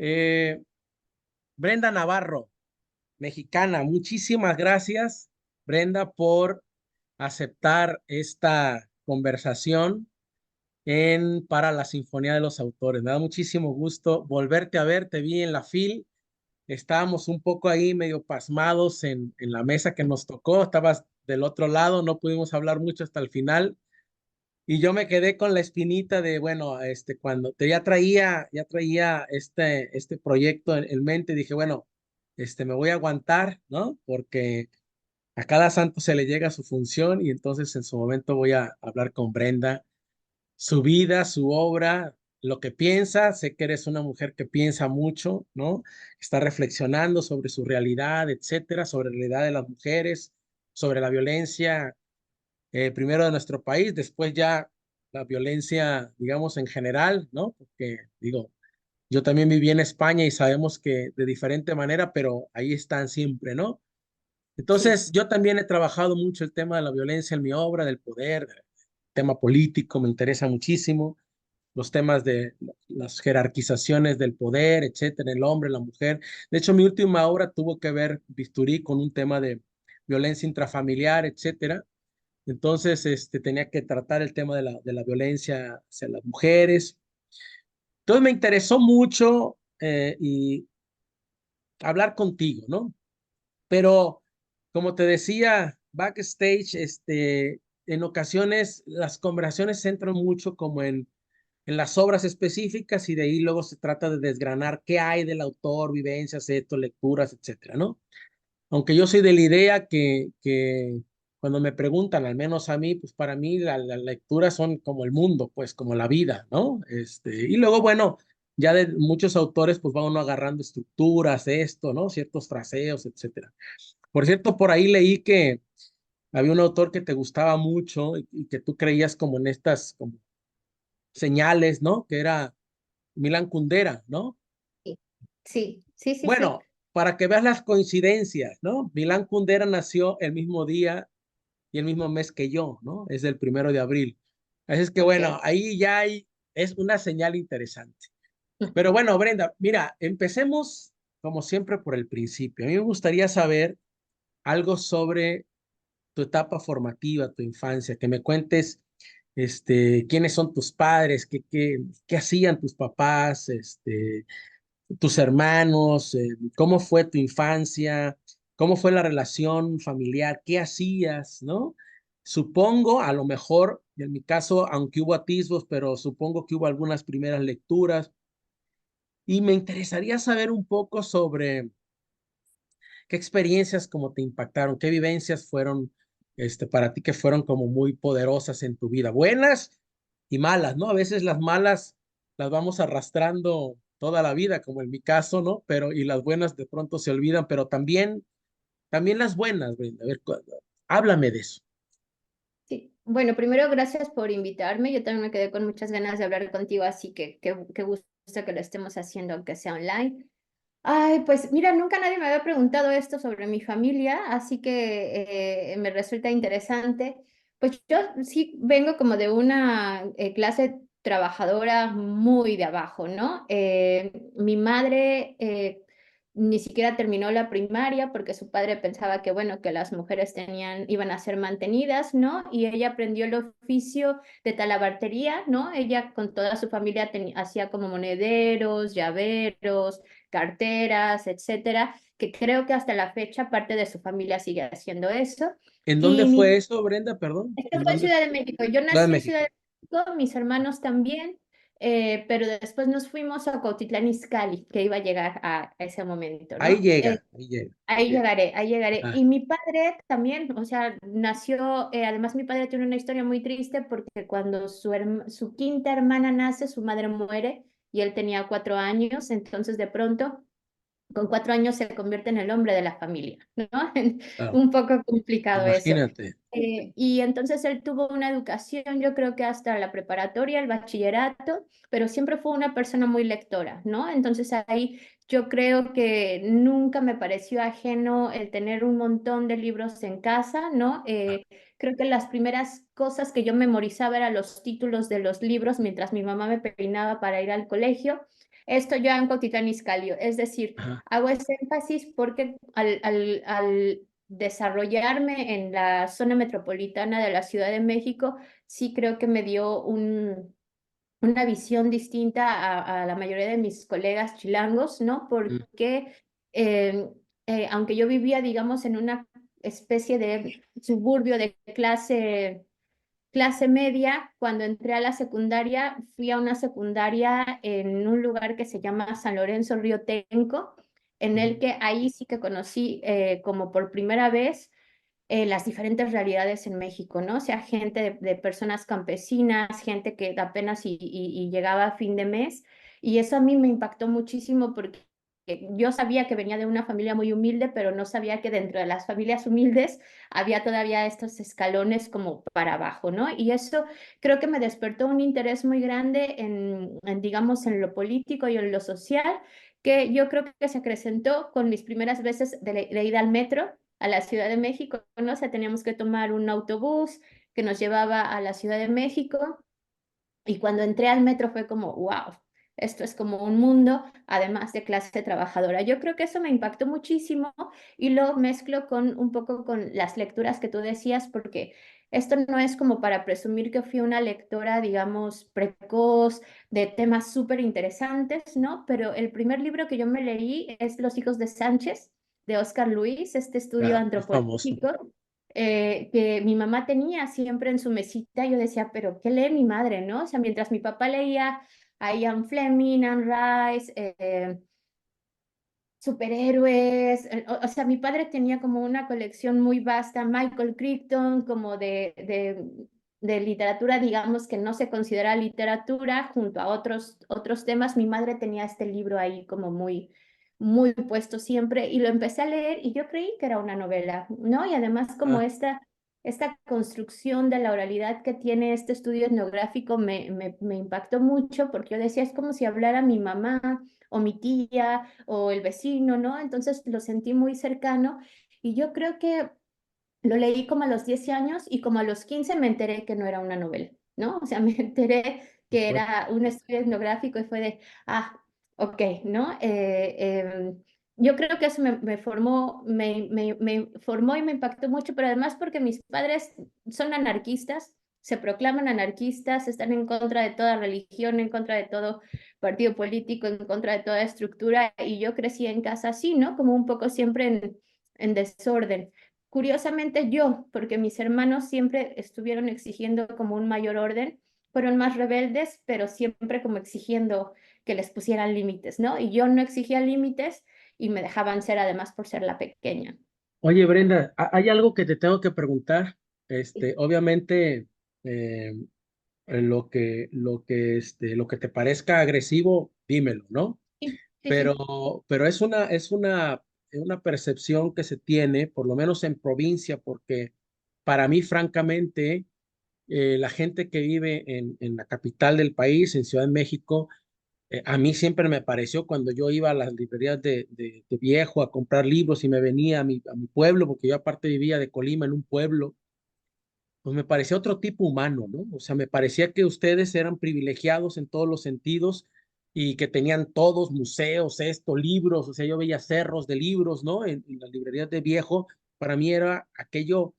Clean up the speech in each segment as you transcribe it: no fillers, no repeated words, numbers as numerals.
Eh, Brenda Navarro, mexicana, muchísimas gracias, Brenda, por aceptar esta conversación para la Sinfonía de los Autores. Me da muchísimo gusto volverte a ver, te vi en la fil, estábamos un poco ahí medio pasmados en la mesa que nos tocó, estabas del otro lado, no pudimos hablar mucho hasta el final. Y yo me quedé con la espinita de, bueno, cuando ya traía este proyecto en mente, dije, bueno, me voy a aguantar, ¿no? Porque a cada santo se le llega su función y entonces en su momento voy a hablar con Brenda, su vida, su obra, lo que piensa. Sé que eres una mujer que piensa mucho, ¿no? Está reflexionando sobre su realidad, etcétera, sobre la realidad de las mujeres, sobre la violencia primero de nuestro país, después ya la violencia, digamos, en general, ¿no? Porque, digo, yo también viví en España y sabemos que de diferente manera, pero ahí están siempre, ¿no? Sí, Entonces, yo también he trabajado mucho el tema de la violencia en mi obra, del poder, tema político, me interesa muchísimo, los temas de las jerarquizaciones del poder, etcétera, el hombre, la mujer. De hecho, mi última obra tuvo que ver, bisturí, con un tema de violencia intrafamiliar, etcétera. Entonces, tenía que tratar el tema de la violencia hacia las mujeres. Entonces, me interesó mucho y hablar contigo, ¿no? Pero, como te decía, backstage, en ocasiones las conversaciones se centran mucho como en las obras específicas y de ahí luego se trata de desgranar qué hay del autor, vivencias, esto, lecturas, etcétera, ¿no? Aunque yo soy de la idea que cuando me preguntan, al menos a mí, pues para mí las lecturas son como el mundo, pues como la vida, ¿no? Y luego, bueno, ya de muchos autores, pues va uno agarrando estructuras, esto, ¿no? Ciertos fraseos, etcétera. Por cierto, por ahí leí que había un autor que te gustaba mucho y que tú creías como en estas como señales, ¿no? Que era Milán Kundera, ¿no? sí, sí, sí, sí, sí. Bueno, para que veas las coincidencias, ¿no? Milán Kundera nació el mismo día y el mismo mes que yo, ¿no? Es el 1 de abril. Así es que bueno, Ok. ahí ya es una señal interesante. Pero bueno, Brenda, mira, empecemos como siempre por el principio. A mí me gustaría saber algo sobre tu etapa formativa, tu infancia, que me cuentes, quiénes son tus padres, qué hacían tus papás, tus hermanos, cómo fue tu infancia, cómo fue la relación familiar, qué hacías, ¿no? Supongo, a lo mejor, en mi caso, aunque hubo atisbos, pero supongo que hubo algunas primeras lecturas y me interesaría saber un poco sobre qué experiencias como te impactaron, qué vivencias fueron, para ti que fueron como muy poderosas en tu vida, buenas y malas, ¿no? A veces las malas las vamos arrastrando toda la vida, como en mi caso, ¿no? Pero y las buenas de pronto se olvidan, pero también las buenas, Brenda. A ver, háblame de eso. Sí. Bueno, primero, gracias por invitarme. Yo también me quedé con muchas ganas de hablar contigo, así que qué gusto que lo estemos haciendo, aunque sea online. Ay, pues mira, nunca nadie me había preguntado esto sobre mi familia, así que me resulta interesante. Pues yo sí vengo como de una clase trabajadora muy de abajo, ¿no? Mi madre ni siquiera terminó la primaria porque su padre pensaba que, bueno, que las mujeres iban a ser mantenidas, ¿no? Y ella aprendió el oficio de talabartería, ¿no? Ella con toda su familia hacía como monederos, llaveros, carteras, etcétera, que creo que hasta la fecha parte de su familia sigue haciendo eso. ¿En dónde Y fue mi, eso, Brenda? Perdón. Esto ¿En fue en dónde? Ciudad de México. Yo Ciudad de nací en Ciudad México. de México, mis hermanos también, pero después nos fuimos a Cuautitlán Izcalli, que iba a llegar a ese momento, Ahí ¿no? llega, ahí llega. Ahí llegaré, ahí llegaré. Ah, Y mi padre también, o sea, nació, además mi padre tiene una historia muy triste porque cuando su quinta hermana nace, su madre muere y él tenía 4 años, entonces de pronto con 4 años se convierte en el hombre de la familia, ¿no? claro. Un poco complicado eso. Imagínate. Y entonces él tuvo una educación, yo creo que hasta la preparatoria, el bachillerato, pero siempre fue una persona muy lectora, ¿no? Entonces ahí yo creo que nunca me pareció ajeno el tener un montón de libros en casa, ¿no? Creo que las primeras cosas que yo memorizaba eran los títulos de los libros mientras mi mamá me peinaba para ir al colegio. Esto ya en Cuautitlán Izcalli, es decir, Ajá. hago ese énfasis porque al desarrollarme en la zona metropolitana de la Ciudad de México, sí creo que me dio una visión distinta a la mayoría de mis colegas chilangos, ¿no? Mm, Porque aunque yo vivía, digamos, en una especie de suburbio de clase media, cuando entré a la secundaria, fui a una secundaria en un lugar que se llama San Lorenzo Río Tenco, en el ujú. que ahí sí que conocí como por primera vez las diferentes realidades en México, ¿no? O sea, gente de personas campesinas, gente que apenas y llegaba a fin de mes, y eso a mí me impactó muchísimo porque yo sabía que venía de una familia muy humilde, pero no sabía que dentro de las familias humildes había todavía estos escalones como para abajo, ¿no? Y eso creo que me despertó un interés muy grande digamos, en lo político y en lo social, que yo creo que se acrecentó con mis primeras veces de ida al metro a la Ciudad de México, ¿no? O sea, teníamos que tomar un autobús que nos llevaba a la Ciudad de México y cuando entré al metro fue como, wow, esto es como un mundo, además de clase trabajadora. Yo creo que eso me impactó muchísimo y lo mezclo con un poco con las lecturas que tú decías, porque esto no es como para presumir que fui una lectora, digamos, precoz, de temas súper interesantes, ¿no? Pero el primer libro que yo me leí es Los hijos de Sánchez, de Oscar Luis, este estudio Ah, es famoso. antropológico que mi mamá tenía siempre en su mesita. Yo decía, pero ¿qué lee mi madre, no? O sea, mientras mi papá leía a Ian Fleming, Anne Rice, superhéroes, o sea, mi padre tenía como una colección muy vasta, Michael Crichton, como de literatura, digamos, que no se considera literatura, junto a otros temas. Mi madre tenía este libro ahí como muy puesto siempre, y lo empecé a leer y yo creí que era una novela, ¿no? Y además como Ah, esta construcción de la oralidad que tiene este estudio etnográfico me impactó mucho, porque yo decía, es como si hablara mi mamá o mi tía o el vecino, ¿no? Entonces lo sentí muy cercano y yo creo que lo leí como a los 10 años y como a los 15 me enteré que no era una novela, ¿no? O sea, me enteré por que supuesto. era un estudio etnográfico y fue de, ok, ¿no? Yo creo que eso me formó, me formó y me impactó mucho, pero además porque mis padres son anarquistas, se proclaman anarquistas, están en contra de toda religión, en contra de todo partido político, en contra de toda estructura, y yo crecí en casa así, ¿no? Como un poco siempre en desorden. Curiosamente yo, porque mis hermanos siempre estuvieron exigiendo como un mayor orden, fueron más rebeldes, pero siempre como exigiendo que les pusieran límites, ¿no? Y yo no exigía límites y me dejaban ser además por ser la pequeña. Oye, Brenda, hay algo que te tengo que preguntar. Obviamente, eh, lo que te parezca agresivo, dímelo, ¿no? Sí, sí, sí. Pero es una percepción que se tiene, por lo menos en provincia, porque para mí, francamente, la gente que vive en la capital del país, en Ciudad de México, a mí siempre me pareció cuando yo iba a las librerías de viejo a comprar libros y me venía a mi pueblo, porque yo aparte vivía de Colima en un pueblo, pues me parecía otro tipo humano, ¿no? O sea, me parecía que ustedes eran privilegiados en todos los sentidos y que tenían todos museos, libros, o sea, yo veía cerros de libros, ¿no? En las librerías de viejo, para mí era aquello,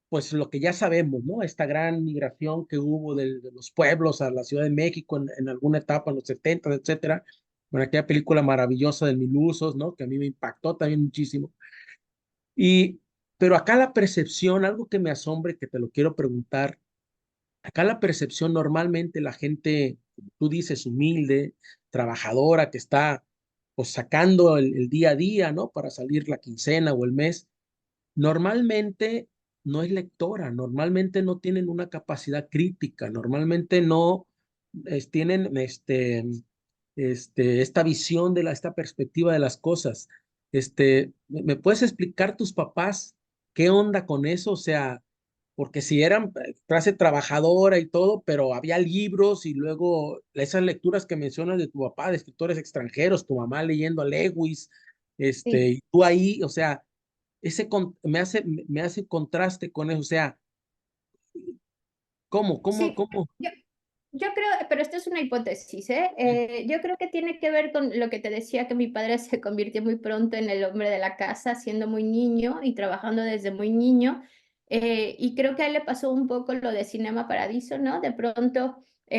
pues lo que ya sabemos, ¿no? Esta gran migración que hubo de los pueblos a la Ciudad de México en alguna etapa, en los 70, etcétera, con aquella película maravillosa de Mil Usos, ¿no? Que a mí me impactó también muchísimo. Y, pero acá la percepción, algo que me asombre, que te lo quiero preguntar, acá la percepción normalmente la gente, como tú dices, humilde, trabajadora, que está pues sacando el día a día, ¿no? Para salir la quincena o el mes, normalmente no es lectora, normalmente no tienen una capacidad crítica, normalmente no tienen esta visión esta perspectiva de las cosas. ¿Me puedes explicar tus papás qué onda con eso? O sea, porque si eran clase trabajadora y todo, pero había libros y luego esas lecturas que mencionas de tu papá, de escritores extranjeros, tu mamá leyendo a Lewis, Sí. y tú ahí, o sea, me hace contraste con eso, o sea, ¿cómo, cómo, Sí, cómo? yo creo, pero esto es una hipótesis, ¿eh? Yo creo que tiene que ver con lo que te decía, que mi padre se convirtió muy pronto en el hombre de la casa, siendo muy niño y trabajando desde muy niño. Y creo que a él le pasó un poco lo de Cinema Paradiso, ¿no? De pronto,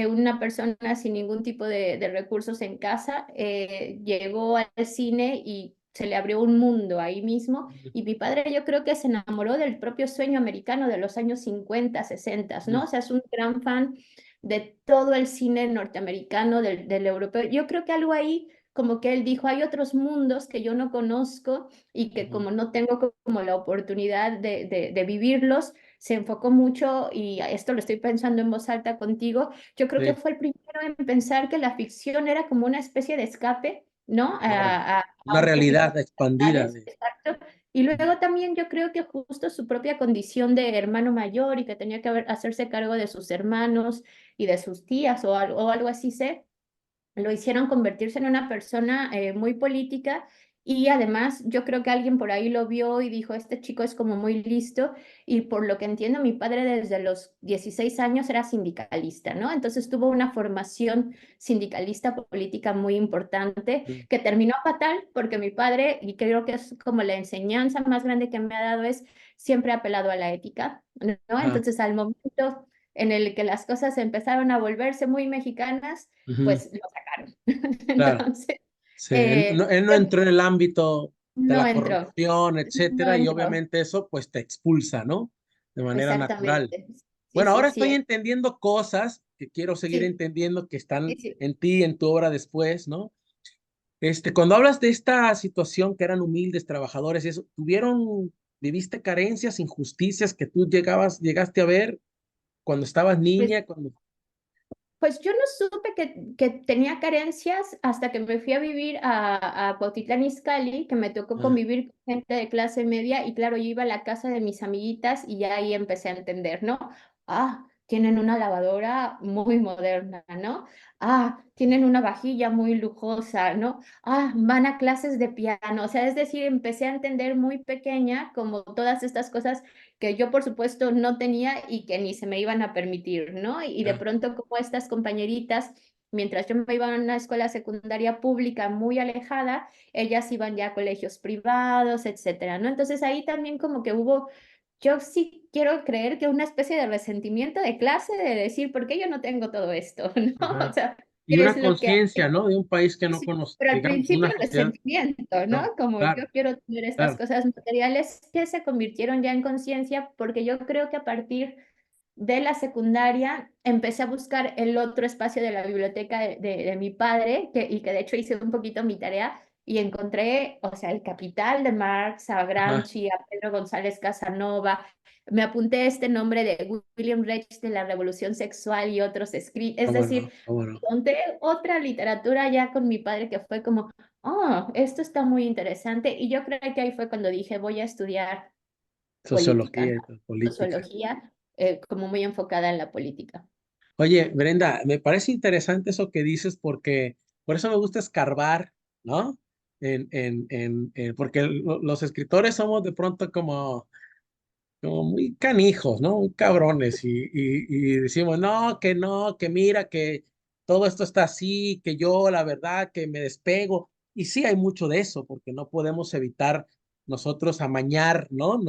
una persona sin ningún tipo de recursos en casa llegó al cine y se le abrió un mundo ahí mismo. Y mi padre yo creo que se enamoró del propio sueño americano de los años 50, 60, ¿no? O sea, es un gran fan de todo el cine norteamericano, del europeo. Yo creo que algo ahí, como que él dijo, hay otros mundos que yo no conozco y que Ujú. como no tengo como la oportunidad de vivirlos, se enfocó mucho, y esto lo estoy pensando en voz alta contigo, yo creo que Sí, fue el primero en pensar que la ficción era como una especie de escape, ¿no? claro. A Una un poquito realidad expandida reales, de... exacto. Y luego también yo creo que justo su propia condición de hermano mayor y que tenía que hacerse cargo de sus hermanos y de sus tías o algo así lo hicieron convertirse en una persona muy política, y además yo creo que alguien por ahí lo vio y dijo, este chico es como muy listo, y por lo que entiendo mi padre desde los 16 años era sindicalista, ¿no? Entonces tuvo una formación sindicalista política muy importante Mm. que terminó fatal porque mi padre, y creo que es como la enseñanza más grande que me ha dado, es siempre apelado a la ética, ¿no? Ajá, Entonces al momento en el que las cosas empezaron a volverse muy mexicanas, ujú, pues lo sacaron. claro. Entonces, Sí, él no yo entró en el ámbito de no la entró, corrupción, no etcétera, y entró, obviamente eso pues te expulsa, ¿no? De manera natural. exactamente. Sí, Bueno, sí, ahora sí, estoy entendiendo cosas que quiero seguir sí, entendiendo que sí, están sí. en ti, en tu obra después, ¿no? Cuando hablas de esta situación que eran humildes trabajadores y eso, viviste carencias, injusticias que tú llegaste a ver cuando estabas Pues, niña, cuando... pues yo no supe que tenía carencias hasta que me fui a vivir a Cuautitlán Izcalli, que me tocó Ah, convivir con gente de clase media, y claro, yo iba a la casa de mis amiguitas y ya ahí empecé a entender, ¿no? Ah, tienen una lavadora muy moderna, ¿no? Ah, tienen una vajilla muy lujosa, ¿no? Ah, van a clases de piano, o sea, es decir, empecé a entender muy pequeña como todas estas cosas que yo por supuesto no tenía y que ni se me iban a permitir, ¿no? Y de ya, pronto como estas compañeritas, mientras yo me iba a una escuela secundaria pública muy alejada, ellas iban ya a colegios privados, etcétera, ¿no? Entonces ahí también como que hubo, yo sí quiero creer que una especie de resentimiento de clase, de decir, ¿por qué yo no tengo todo esto? ¿No? O ajá. sea, Y ¿qué es una lo que conciencia, hay? ¿no? De un país que Sí, no sí, conoce, pero al digamos, principio una sociedad. resentimiento, ¿no? Claro, Como yo claro, quiero tener estas claro. cosas materiales que se convirtieron ya en conciencia, porque yo creo que a partir de la secundaria empecé a buscar el otro espacio de la biblioteca de mi padre, y que de hecho hice un poquito mi tarea y encontré, o sea, El Capital de Marx, a Ajá, Gramsci, a Pedro González Casanova. Me apunté este nombre de William Reich, de la Revolución Sexual y otros escritos. Es cómo decir, no, cómo no. encontré otra literatura ya con mi padre que fue como, oh, esto está muy interesante. Y yo creo que ahí fue cuando dije, voy a estudiar política, Sociología ¿no? y política. Sociología, como muy enfocada en la política. Oye, Brenda, me parece interesante eso que dices porque por eso me gusta escarbar, ¿no? Porque los escritores somos de pronto como muy canijos, ¿no? Muy cabrones y decimos, no, que mira, que todo esto está así, que yo la verdad que me despego. Y sí hay mucho de eso, porque no podemos evitar nosotros amañar, ¿no?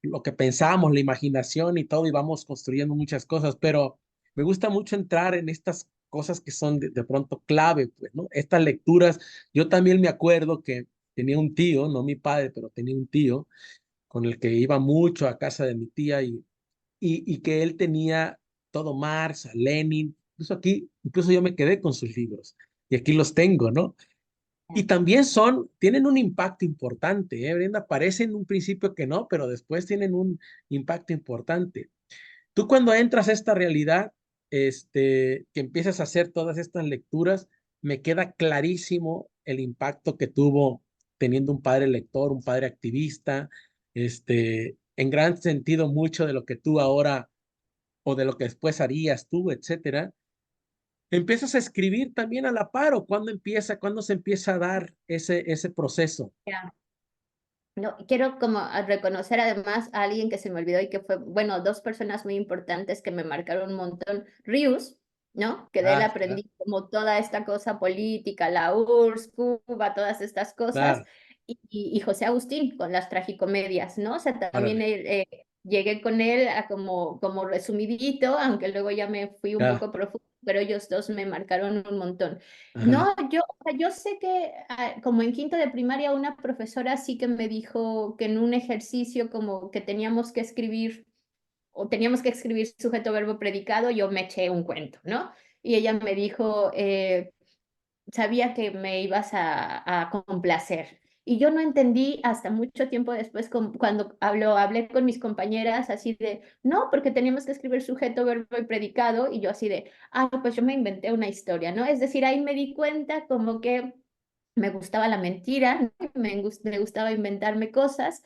Lo que pensamos, la imaginación y todo, y vamos construyendo muchas cosas, pero me gusta mucho entrar en estas cosas que son de pronto clave, pues, ¿no? Estas lecturas, yo también me acuerdo que tenía un tío, no mi padre, pero tenía un tío con el que iba mucho a casa de mi tía y que él tenía todo Marx, a Lenin, incluso yo me quedé con sus libros y aquí los tengo, ¿no? Y también tienen un impacto importante, ¿eh, Brenda? Parece en un principio que no, pero después tienen un impacto importante. Tú cuando entras a esta realidad, que empiezas a hacer todas estas lecturas, me queda clarísimo el impacto que tuvo teniendo un padre lector, un padre activista, en gran sentido mucho de lo que tú ahora o de lo que después harías tú, etcétera. Empiezas a escribir también a la par o cuándo se empieza a dar ese proceso. Ya. No, quiero como reconocer además a alguien que se me olvidó y que fue, bueno, dos personas muy importantes que me marcaron un montón. Rius. ¿no? Que de él Ah, claro, aprendí como toda esta cosa política, la URSS, Cuba, todas estas cosas, claro, y José Agustín con las tragicomedias, ¿no? O sea, también órale, llegué con él a como resumidito, aunque luego ya me fui un ya, poco profundo, pero ellos dos me marcaron un montón. ajá, No, o sea, yo sé que como en quinto de primaria una profesora sí que me dijo que en un ejercicio como que teníamos que escribir o teníamos que escribir sujeto, verbo, predicado, yo me eché un cuento, ¿no? Y ella me dijo, sabía que me ibas a complacer. Y yo no entendí hasta mucho tiempo después cuando hablé con mis compañeras así de, no, porque teníamos que escribir sujeto, verbo y predicado, y yo así de, ah, pues yo me inventé una historia, ¿no? Es decir, ahí me di cuenta como que me gustaba la mentira, me gustaba inventarme cosas,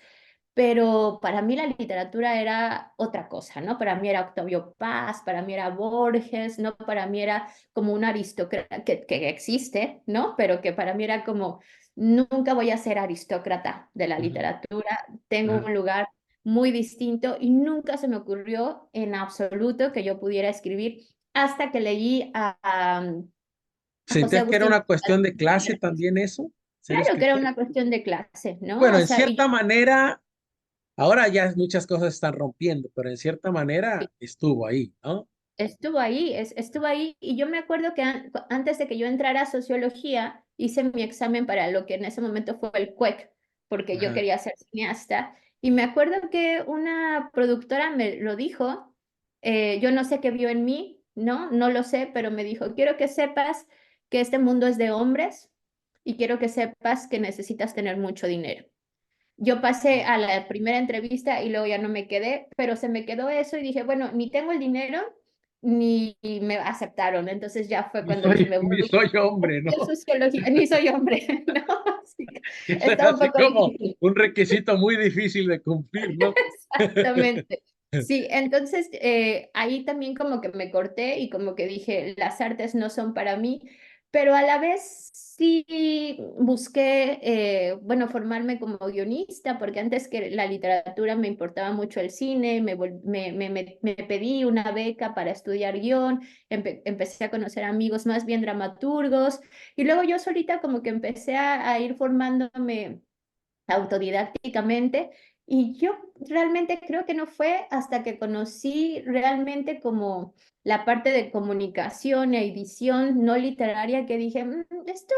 pero para mí la literatura era otra cosa, ¿no? Para mí era Octavio Paz, para mí era Borges, ¿no? Para mí era como un aristócrata que existe, ¿no? Pero que para mí era como, nunca voy a ser aristócrata de la ujú, literatura, tengo ajá. un lugar muy distinto y nunca se me ocurrió en absoluto que yo pudiera escribir hasta que leí a José ¿Sentías que era Agustín. una cuestión de clase también eso? ¿Ser Claro que era escritor? una cuestión de clase, ¿no? Bueno, O en sea, y cierta manera, ahora ya muchas cosas están rompiendo, pero en cierta yo, manera estuvo ahí, ¿no? estuvo ahí, estuvo ahí, y yo me acuerdo que antes de que yo entrara a sociología, hice mi examen para lo que en ese momento fue el CUEC, porque yo Ajá. quería ser cineasta, y me acuerdo que una productora me lo dijo, yo no sé qué vio en mí, ¿no? No lo sé, pero me dijo, quiero que sepas que este mundo es de hombres y quiero que sepas que necesitas tener mucho dinero. Yo pasé a la primera entrevista y luego ya no me quedé, pero se me quedó eso y dije, bueno, ni tengo el dinero ni me aceptaron. Entonces ya fue Ni cuando dije, soy, me ni voy soy a hombre, ¿no? estudiar sociología, ni soy hombre, ¿no? Así que Eso era está un así poco como difícil. un requisito muy difícil de cumplir, ¿no? Exactamente. Sí, entonces ahí también como que me corté y como que dije, las artes no son para mí, pero a la vez sí busqué, bueno, formarme como guionista, porque antes que la literatura me importaba mucho el cine, me pedí una beca para estudiar guión, empecé a conocer amigos más bien dramaturgos, y luego yo solita como que empecé a ir formándome autodidácticamente. Y yo realmente creo que no fue hasta que conocí realmente como la parte de comunicación e edición no literaria que dije, esto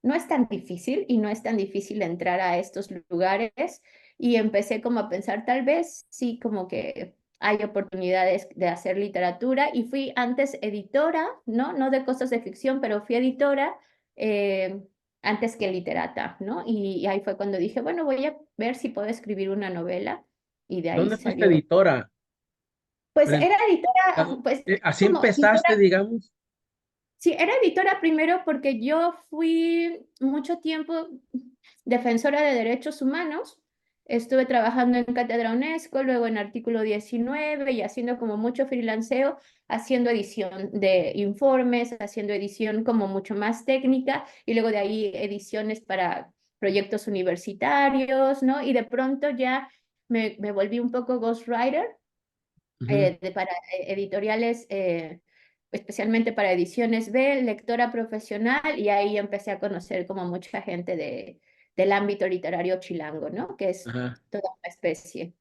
no es tan difícil y no es tan difícil entrar a estos lugares". Y empecé como a pensar, tal vez sí, como que hay oportunidades de hacer literatura. Y fui antes editora, ¿no? No de cosas de ficción, pero fui editora. eh, Antes que literata, ¿no? Y ahí fue cuando dije, bueno, voy a ver si puedo escribir una novela, y de ahí ¿Dónde fuiste salió. editora? Pues Pero, era editora, pues así como empezaste, editora, digamos. sí, era editora primero porque yo fui mucho tiempo defensora de derechos humanos. Estuve trabajando en Cátedra UNESCO, luego en Artículo 19 y haciendo como mucho freelanceo, haciendo edición de informes, haciendo edición como mucho más técnica y luego de ahí ediciones para proyectos universitarios, ¿no? Y de pronto ya me volví un poco ghostwriter Ujú. para editoriales, especialmente para ediciones B, lectora profesional, y ahí empecé a conocer como mucha gente del ámbito literario chilango, ¿no? Que es Ajá, toda una especie.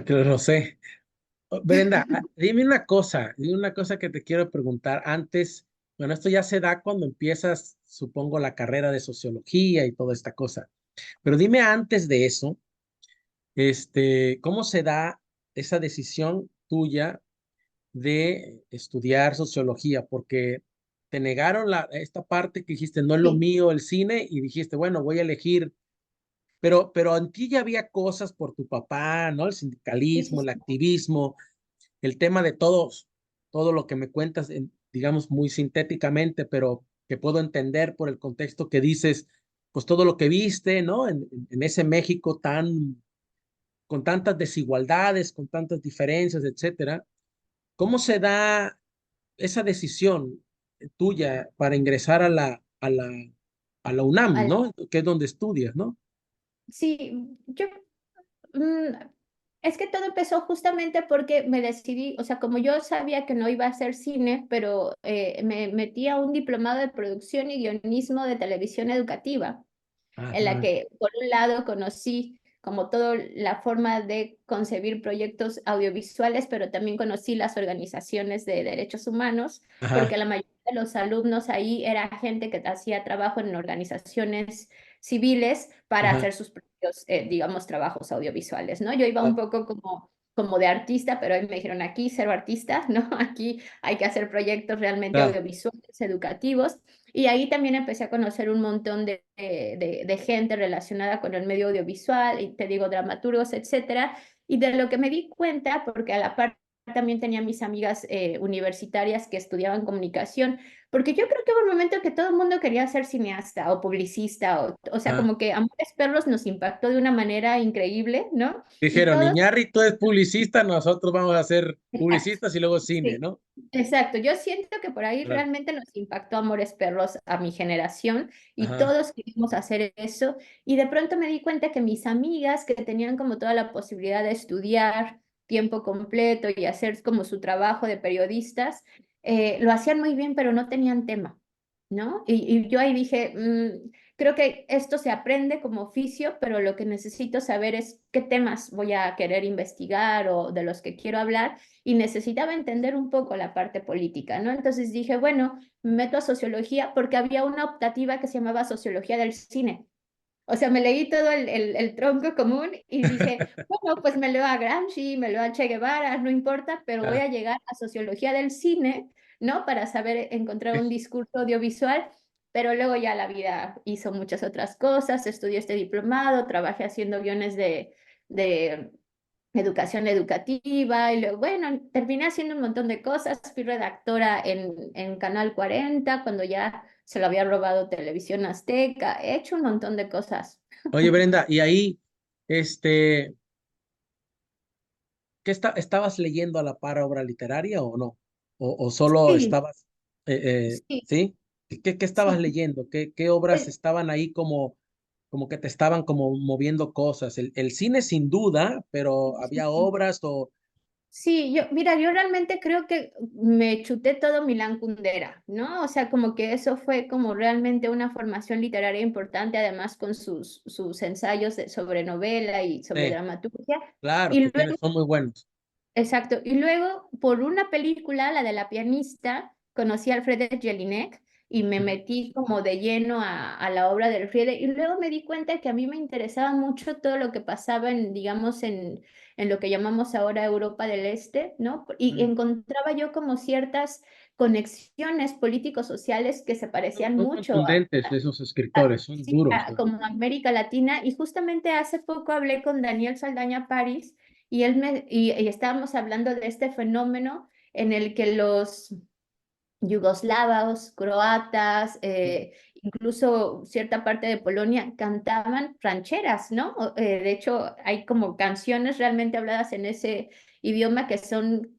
que lo sé. Brenda, dime una cosa que te quiero preguntar antes. Bueno, esto ya se da cuando empiezas, supongo, la carrera de sociología y toda esta cosa. Pero dime antes de eso, ¿cómo se da esa decisión tuya de estudiar sociología? Porque te negaron esta parte que dijiste, no es lo Sí, mío el cine, y dijiste, bueno, voy a elegir, pero en ti ya había cosas por tu papá, ¿no? El sí, sí, sindicalismo, el sí. activismo, el tema de todos, todo lo que me cuentas, digamos, muy sintéticamente, pero que puedo entender por el contexto que dices, pues todo lo que viste, ¿no? En ese México con tantas desigualdades, con tantas diferencias, etcétera. ¿Cómo se da esa decisión tuya para ingresar a la UNAM, Al- ¿no? Que es donde estudias, ¿no? sí, yo mm, Es que todo empezó justamente porque me decidí, o sea, como yo sabía que no iba a hacer cine, pero me metí a un diplomado de producción y guionismo de televisión educativa, en la Ajá, que por un lado conocí como toda la forma de concebir proyectos audiovisuales, pero también conocí las organizaciones de derechos humanos, ajá, porque la mayoría de los alumnos ahí era gente que hacía trabajo en organizaciones civiles para ajá. hacer sus propios, digamos, trabajos audiovisuales, ¿no? Yo iba Ah, un poco como de artista, pero hoy me dijeron aquí cero artista, ¿no? Aquí hay que hacer proyectos realmente claro, audiovisuales, educativos. Y ahí también empecé a conocer un montón de gente relacionada con el medio audiovisual, y te digo, dramaturgos, etcétera. Y de lo que me di cuenta, porque a la par también tenía mis amigas universitarias que estudiaban comunicación, porque yo creo que hubo un momento que todo el mundo quería ser cineasta o publicista, o sea, ah. como que Amores Perros nos impactó de una manera increíble, ¿no? Y Dijeron, todos, Iñárritu es publicista, nosotros vamos a ser exacto, publicistas y luego cine, sí. ¿no? Exacto, yo siento que por ahí Claro. realmente nos impactó Amores Perros a mi generación y Ajá. todos queríamos hacer eso, y de pronto me di cuenta que mis amigas que tenían como toda la posibilidad de estudiar tiempo completo y hacer como su trabajo de periodistas, lo hacían muy bien pero no tenían tema, ¿no? Y yo ahí dije, creo que esto se aprende como oficio, pero lo que necesito saber es qué temas voy a querer investigar o de los que quiero hablar, y necesitaba entender un poco la parte política, ¿no? Entonces dije, bueno, me meto a sociología porque había una optativa que se llamaba sociología del cine. O sea, me leí todo el tronco común y dije, bueno, pues me leo a Gramsci, me leo a Che Guevara, no importa, pero voy Ah, a llegar a sociología del cine, ¿no? Para saber encontrar un es- discurso audiovisual, pero luego ya la vida hizo muchas otras cosas, estudié este diplomado, trabajé haciendo guiones de educación educativa, y luego, bueno, terminé haciendo un montón de cosas, fui redactora en Canal 40 cuando ya se lo había robado Televisión Azteca, he hecho un montón de cosas. Oye, Brenda, y ahí, este, estabas leyendo a la par obra literaria o no? ¿O solo Sí, estabas, sí, sí? ¿Qué estabas sí. leyendo? ¿Qué obras Pues, estaban ahí como que te estaban como moviendo cosas? El cine sin duda, pero había sí. obras o... Sí, mira, yo realmente creo que me chuté todo Milán Kundera, ¿no? O sea, como que eso fue como realmente una formación literaria importante, además con sus ensayos sobre novela y sobre Sí, dramaturgia. claro, Y que tienes, luego, son muy buenos. exacto, y luego por una película, la de la pianista, conocí a Alfred Jelinek y me Ujú, metí como de lleno a la obra de Alfred, y luego me di cuenta que a mí me interesaba mucho todo lo que pasaba en, digamos, en lo que llamamos ahora Europa del Este, ¿no? Y ujú. encontraba yo como ciertas conexiones políticos sociales que se parecían Son mucho contundentes esos escritores, son sí, duros. como América Latina. Y justamente hace poco hablé con Daniel Saldaña París y y estábamos hablando de este fenómeno en el que los yugoslavos, croatas, incluso cierta parte de Polonia cantaban rancheras, ¿no? De hecho, hay como canciones realmente habladas en ese idioma que son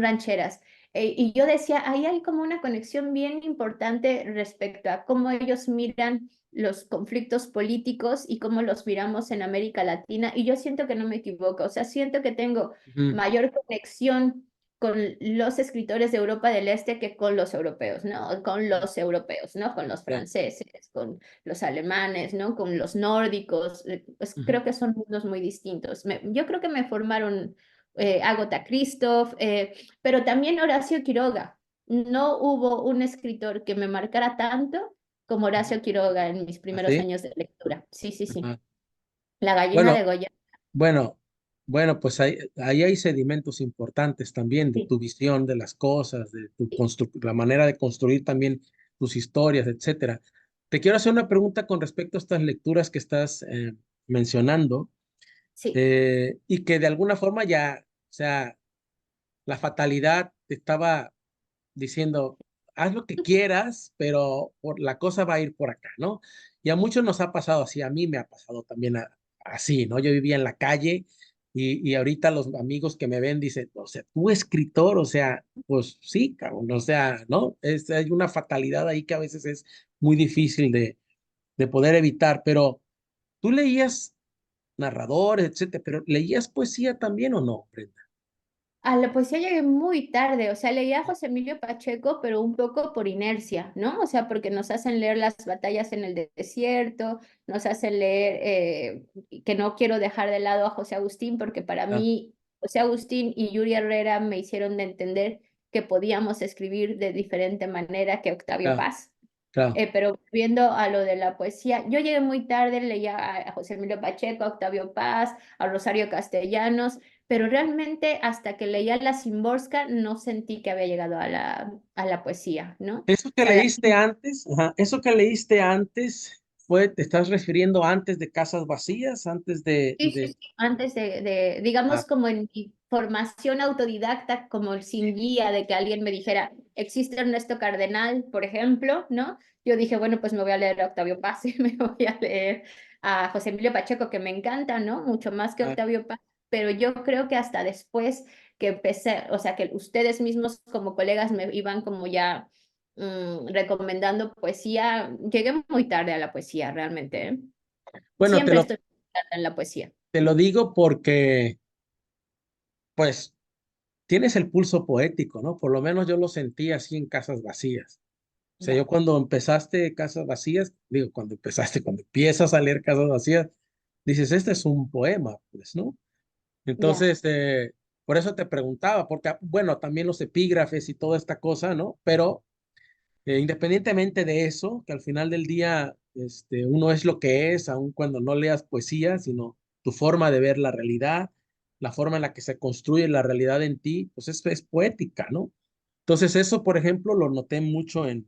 rancheras. Y yo decía, ahí hay como una conexión bien importante respecto a cómo ellos miran los conflictos políticos y cómo los miramos en América Latina. Y yo siento que no me equivoco, o sea, siento que tengo Ujú, mayor conexión con los escritores de Europa del Este que con los europeos, ¿no? Con ujú, los europeos, ¿no? Con los ya, franceses, con los alemanes, ¿no? Con los nórdicos. Pues ujú. creo que son mundos muy distintos. Yo creo que me formaron Agatha Christoph, pero también Horacio Quiroga. No hubo un escritor que me marcara tanto como Ujú. Horacio Quiroga en mis primeros ¿Así? años de lectura. Sí, sí, sí. Ajá. La gallina Bueno, de Goya. bueno, bueno, pues ahí hay sedimentos importantes también de Sí, tu visión de las cosas, de la manera de construir también tus historias, etcétera. Te quiero hacer una pregunta con respecto a estas lecturas que estás mencionando, sí, y que de alguna forma ya, o sea, la fatalidad te estaba diciendo, haz lo que quieras, pero la cosa va a ir por acá, ¿no? Y a muchos nos ha pasado así, a mí me ha pasado también así, ¿no? Yo vivía en la calle y ahorita los amigos que me ven dicen, o sea, tú escritor, o sea, pues sí, cabrón, o sea, ¿no? Hay una fatalidad ahí que a veces es muy difícil de poder evitar, pero tú leías narradores, etcétera, pero ¿leías poesía también o no, Brenda? A la poesía llegué muy tarde, o sea, leía a José Emilio Pacheco, pero un poco por inercia, ¿no? O sea, porque nos hacen leer las batallas en el desierto, nos hacen leer, que no quiero dejar de lado a José Agustín, porque para Ah, mí José Agustín y Yuri Herrera me hicieron de entender que podíamos escribir de diferente manera que Octavio claro, Paz. claro. Pero viendo a lo de la poesía, yo llegué muy tarde, leía a José Emilio Pacheco, a Octavio Paz, a Rosario Castellanos, pero realmente hasta que leía la Szymborska no sentí que había llegado a la poesía, ¿no? O Eso que sea, la leíste antes, ajá, eso que leíste antes, ¿te estás refiriendo antes de Casas Vacías, antes sí, sí, sí, antes ah, digamos, como en mi formación autodidacta, como sin guía de que alguien me dijera, existe Ernesto Cardenal, por ejemplo, ¿no? Yo dije, bueno, pues me voy a leer a Octavio Paz y me voy a leer a José Emilio Pacheco, que me encanta, ¿no? Mucho más que ah, Octavio Paz, pero yo creo que hasta después que empecé, o sea, que ustedes mismos como colegas me iban como ya recomendando poesía, llegué muy tarde a la poesía, realmente, ¿eh? bueno, Siempre estoy en la poesía. te lo digo porque, pues, tienes el pulso poético, ¿no? Por lo menos yo lo sentí así en Casas Vacías. O sea, Ya. yo cuando empezaste Casas Vacías, digo, cuando empezaste, cuando empiezas a leer Casas Vacías, dices, este es un poema, pues, ¿no? Ya, Entonces, por eso te preguntaba, porque, bueno, también los epígrafes y toda esta cosa, ¿no? Pero independientemente de eso, que al final del día, uno es lo que es, aun cuando no leas poesía, sino tu forma de ver la realidad, la forma en la que se construye la realidad en ti, pues es poética, ¿no? Entonces, eso, por ejemplo, lo noté mucho en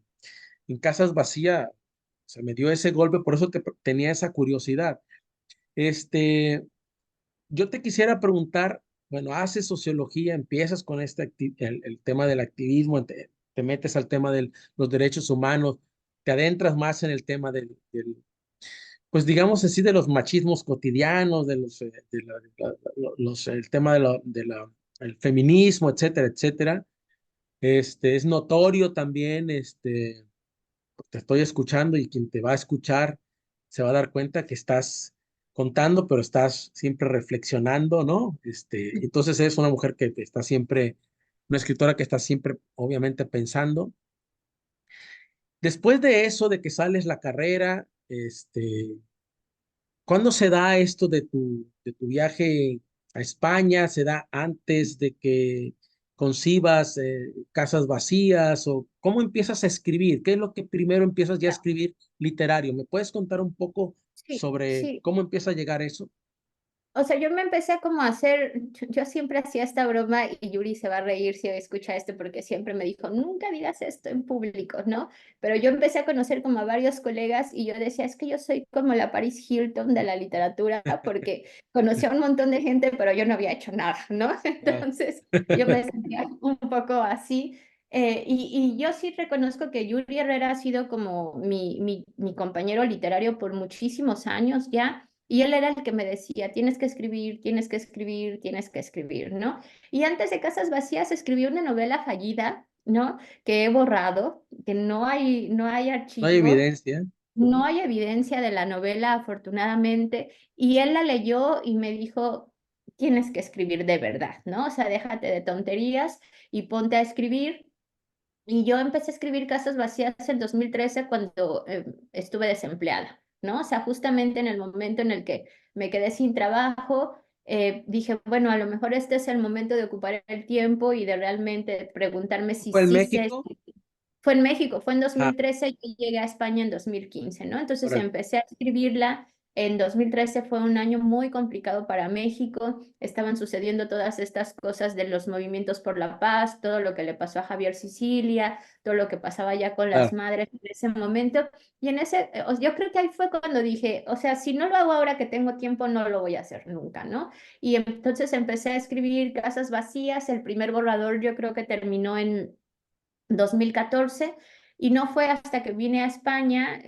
Casas Vacías, se me dio ese golpe, por eso tenía esa curiosidad. Este, yo te quisiera preguntar, bueno, haces sociología, empiezas con el tema del activismo, te metes al tema de los derechos humanos, te adentras más en el tema pues digamos así, de los machismos cotidianos, el tema el feminismo, etcétera, etcétera. Es notorio también, te estoy escuchando y quien te va a escuchar se va a dar cuenta que estás contando, pero estás siempre reflexionando, ¿no? Entonces es una mujer que está siempre, una escritora que está siempre, obviamente, pensando. Después de eso, de que sales la carrera, ¿cuándo se da esto de tu viaje a España? ¿Se da antes de que concibas Casas Vacías? ¿O cómo empiezas a escribir? ¿Qué es lo que primero empiezas ya a ya. escribir literario? ¿Me puedes contar un poco Sí, sobre sí. cómo empieza a llegar eso? O sea, yo me empecé como a hacer, yo siempre hacía esta broma y Yuri se va a reír si escucha esto porque siempre me dijo, nunca digas esto en público, ¿no? Pero yo empecé a conocer como a varios colegas y yo decía, es que yo soy como la Paris Hilton de la literatura porque conocía a un montón de gente, pero yo no había hecho nada, ¿no? Ah. Entonces yo me sentía un poco así. Y yo sí reconozco que Yuri Herrera ha sido como mi compañero literario por muchísimos años ya. Y él era el que me decía, tienes que escribir, tienes que escribir, tienes que escribir, ¿no? Y antes de Casas Vacías escribí una novela fallida, ¿no? Que he borrado, que no hay No hay archivo, evidencia. no hay evidencia de la novela, afortunadamente. Y él la leyó y me dijo, tienes que escribir de verdad, ¿no? O sea, déjate de tonterías y ponte a escribir. Y yo empecé a escribir Casas Vacías en 2013 cuando estuve desempleada, ¿no? O sea, justamente en el momento en el que me quedé sin trabajo, dije, bueno, a lo mejor este es el momento de ocupar el tiempo y de realmente preguntarme si ¿Fue en sí sé. México? Fue en México, fue en Ah, 2013, yo llegué a España en 2015, ¿no? Entonces órale. empecé a escribirla. En 2013 fue un año muy complicado para México. Estaban sucediendo todas estas cosas de los movimientos por la paz, todo lo que le pasó a Javier Sicilia, todo lo que pasaba ya con las Claro. madres en ese momento. Y en ese, yo creo que ahí fue cuando dije, o sea, si no lo hago ahora que tengo tiempo, no lo voy a hacer nunca, ¿no? Y entonces empecé a escribir Casas Vacías. El primer borrador yo creo que terminó en 2014 y no fue hasta que vine a España,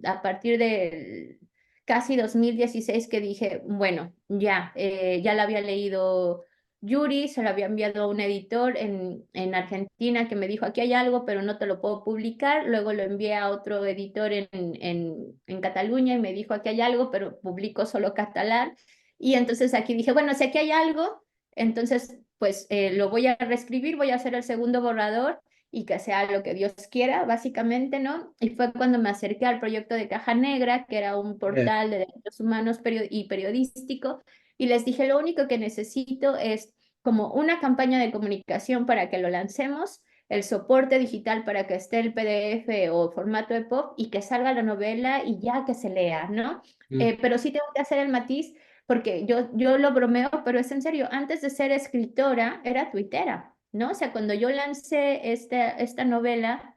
a partir de casi 2016, que dije, bueno, ya la había leído Yuri se lo había enviado a un editor en Argentina que me dijo, aquí hay algo, pero no te lo puedo publicar. Luego lo envié a otro editor en Cataluña y me dijo, aquí hay algo, pero publico solo catalán. Y entonces aquí dije, bueno, si aquí hay algo, entonces pues lo voy a reescribir, voy a hacer el segundo borrador y que sea lo que Dios quiera, básicamente, ¿no? Y fue cuando me acerqué al proyecto de Caja Negra, que era un portal de derechos humanos y periodístico, y les dije, lo único que necesito es como una campaña de comunicación para que lo lancemos, el soporte digital para que esté el PDF o formato EPUB y que salga la novela y ya que se lea, ¿no? mm, Pero sí tengo que hacer el matiz porque yo lo bromeo, pero es en serio, antes de ser escritora era tuitera, ¿no? O sea, cuando yo lancé esta novela,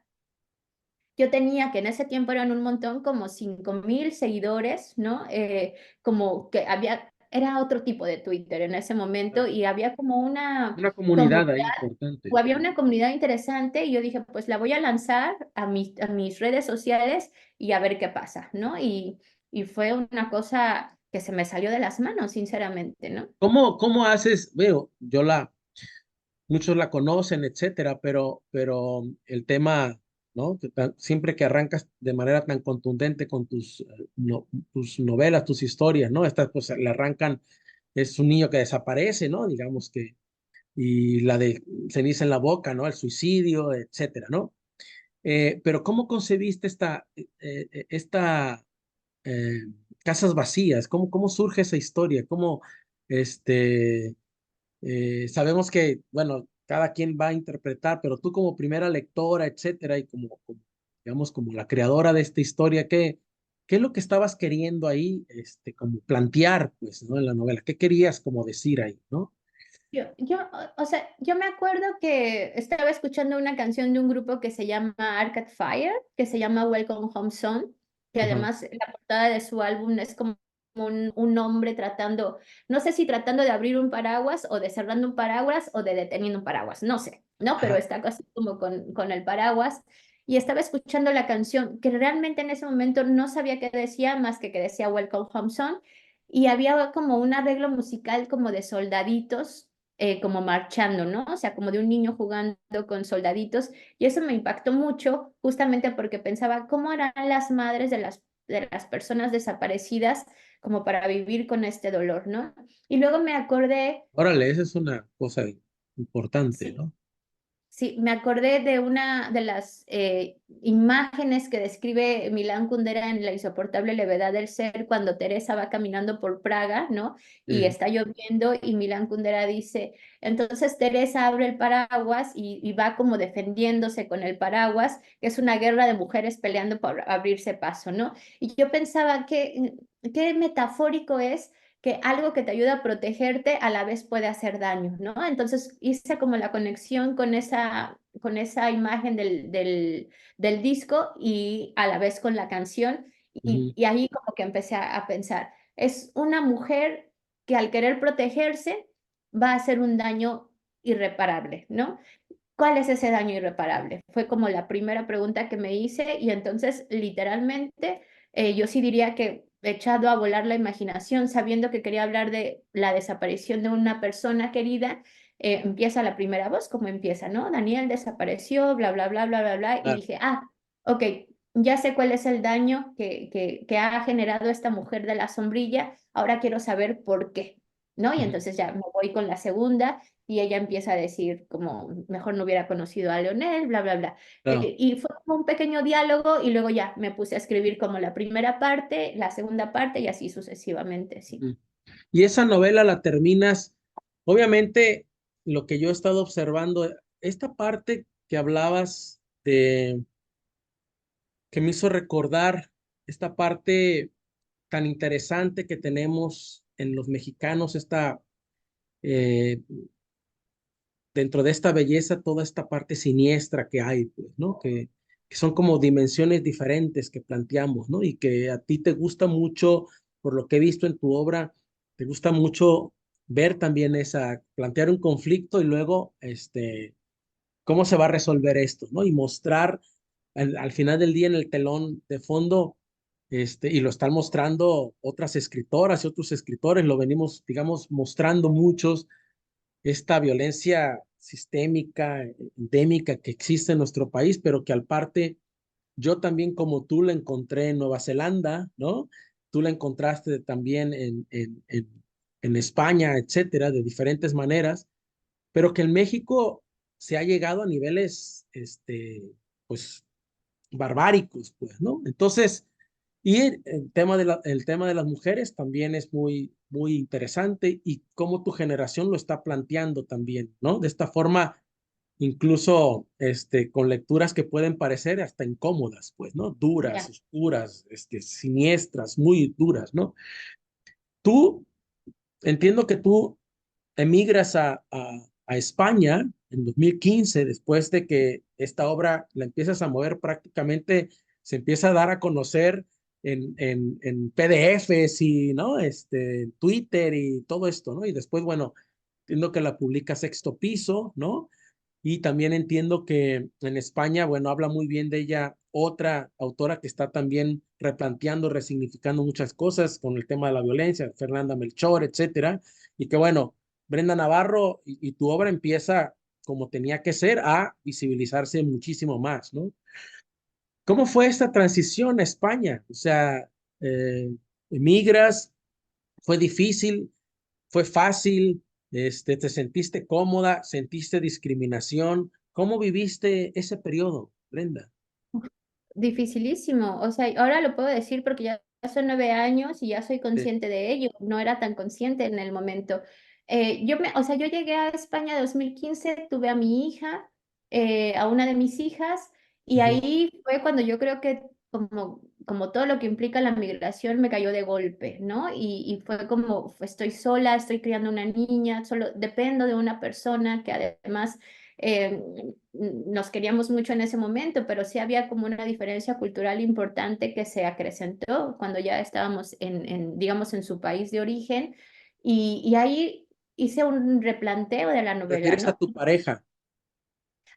yo tenía, que en ese tiempo eran un montón, como 5.000 seguidores, ¿no? Como que era otro tipo de Twitter en ese momento y había como una una comunidad comunidad ahí importante. o había una comunidad interesante y yo dije, pues la voy a lanzar a mis redes sociales y a ver qué pasa, ¿no? Y fue una cosa que se me salió de las manos, sinceramente, ¿no? ¿Cómo haces? Veo, muchos la conocen, etcétera, pero el tema, ¿no? Siempre que arrancas de manera tan contundente con tus novelas, tus historias, ¿no? Estas pues le arrancan, es un niño que desaparece, ¿no? Digamos que, y la de ceniza en la boca, ¿no? El suicidio, etcétera, ¿no? Pero ¿cómo concebiste esta eh, Casas Vacías? ¿Cómo surge esa historia? Este, sabemos que, bueno, cada quien va a interpretar, pero tú como primera lectora, etcétera, y digamos, como la creadora de esta historia, ¿qué es lo que estabas queriendo ahí, como plantear, pues, ¿no? En la novela, ¿qué querías como decir ahí, ¿no? O sea, yo me acuerdo que estaba escuchando una canción de un grupo que se llama Arcade Fire, que se llama Welcome Home Song, que Ajá, además la portada de su álbum es como un hombre tratando, no sé si tratando de abrir un paraguas o de cerrando un paraguas o de deteniendo un paraguas, no sé, ¿no? Pero ajá. está casi como con el paraguas. Y estaba escuchando la canción, que realmente en ese momento no sabía qué decía, más que decía Welcome Home Song, y había como un arreglo musical como de soldaditos como marchando, ¿no? O sea, como de un niño jugando con soldaditos. Y eso me impactó mucho, justamente porque pensaba, ¿cómo harán las madres de las personas desaparecidas como para vivir con este dolor, ¿no? Y luego me acordé, Órale, esa es una cosa importante, sí, ¿no? sí, me acordé de una de las imágenes que describe Milán Kundera en La insoportable levedad del ser cuando Teresa va caminando por Praga, ¿no? Y Sí. está lloviendo y Milán Kundera dice, entonces Teresa abre el paraguas y va como defendiéndose con el paraguas, que es una guerra de mujeres peleando por abrirse paso, ¿no? Y yo pensaba que qué metafórico es que algo que te ayuda a protegerte a la vez puede hacer daño, ¿no? Entonces hice como la conexión con esa imagen del disco y a la vez con la canción Ujú, y ahí como que empecé a pensar, es una mujer que al querer protegerse va a hacer un daño irreparable, ¿no? ¿Cuál es ese daño irreparable? Fue como la primera pregunta que me hice y entonces literalmente yo sí diría que he echado a volar la imaginación sabiendo que quería hablar de la desaparición de una persona querida. Empieza la primera voz, como empieza, ¿no? Daniel desapareció, bla, bla, bla, bla, bla, bla, y claro. dije, ok, ya sé cuál es el daño que ha generado esta mujer de la sombrilla, ahora quiero saber por qué, ¿no? Y Ujú, entonces ya me voy con la segunda y ella empieza a decir como mejor no hubiera conocido a Leonel, bla, bla, bla. claro. Y fue como un pequeño diálogo y luego ya me puse a escribir como la primera parte, la segunda parte y así sucesivamente, sí. Ujú. Y esa novela la terminas, obviamente, lo que yo he estado observando, esta parte que hablabas que me hizo recordar esta parte tan interesante que tenemos en los mexicanos, eh, dentro de esta belleza, toda esta parte siniestra que hay, pues, ¿no? Que son como dimensiones diferentes que planteamos, ¿no? Y que a ti te gusta mucho, por lo que he visto en tu obra, te gusta mucho ver también plantear un conflicto y luego, cómo se va a resolver esto, ¿no? Y mostrar al final del día en el telón de fondo, y lo están mostrando otras escritoras y otros escritores, lo venimos, digamos, mostrando muchos, esta violencia sistémica, endémica que existe en nuestro país, pero que al parte yo también como tú la encontré en Nueva Zelanda, ¿no? Tú la encontraste también en España, etcétera, de diferentes maneras, pero que en México se ha llegado a niveles, pues, barbáricos, pues, ¿no? Entonces, y el tema de las mujeres también es muy, muy interesante y cómo tu generación lo está planteando también, ¿no? De esta forma, incluso con lecturas que pueden parecer hasta incómodas, pues, ¿no? Duras, Ya. oscuras, siniestras, muy duras, ¿no? Tú, entiendo que tú emigras a España en 2015, después de que esta obra la empiezas a mover prácticamente, se empieza a dar a conocer en PDFs y, ¿no? Twitter y todo esto, ¿no? Y después, bueno, entiendo que la publica Sexto Piso, ¿no? Y también entiendo que en España, bueno, habla muy bien de ella otra autora que está también replanteando, resignificando muchas cosas con el tema de la violencia, Fernanda Melchor, etcétera. Y que bueno, Brenda Navarro y tu obra empieza como tenía que ser a visibilizarse muchísimo más, ¿no? ¿Cómo fue esta transición a España? O sea, emigras, fue difícil, fue fácil, te sentiste cómoda, sentiste discriminación. ¿Cómo viviste ese periodo, Brenda? Dificilísimo, o sea, ahora lo puedo decir porque ya son 9 años y ya soy Sí. consciente de ello, no era tan consciente en el momento. O sea, yo llegué a España en 2015, tuve a mi hija, a una de mis hijas, y Ujú, ahí fue cuando yo creo que como todo lo que implica la migración me cayó de golpe, ¿no? Y fue como, estoy sola, estoy criando una niña, solo dependo de una persona que además eh, nos queríamos mucho en ese momento, pero sí había como una diferencia cultural importante que se acrecentó cuando ya estábamos digamos, en su país de origen. Y ahí hice un replanteo de la ¿te novela, refieres a ¿no? tu pareja,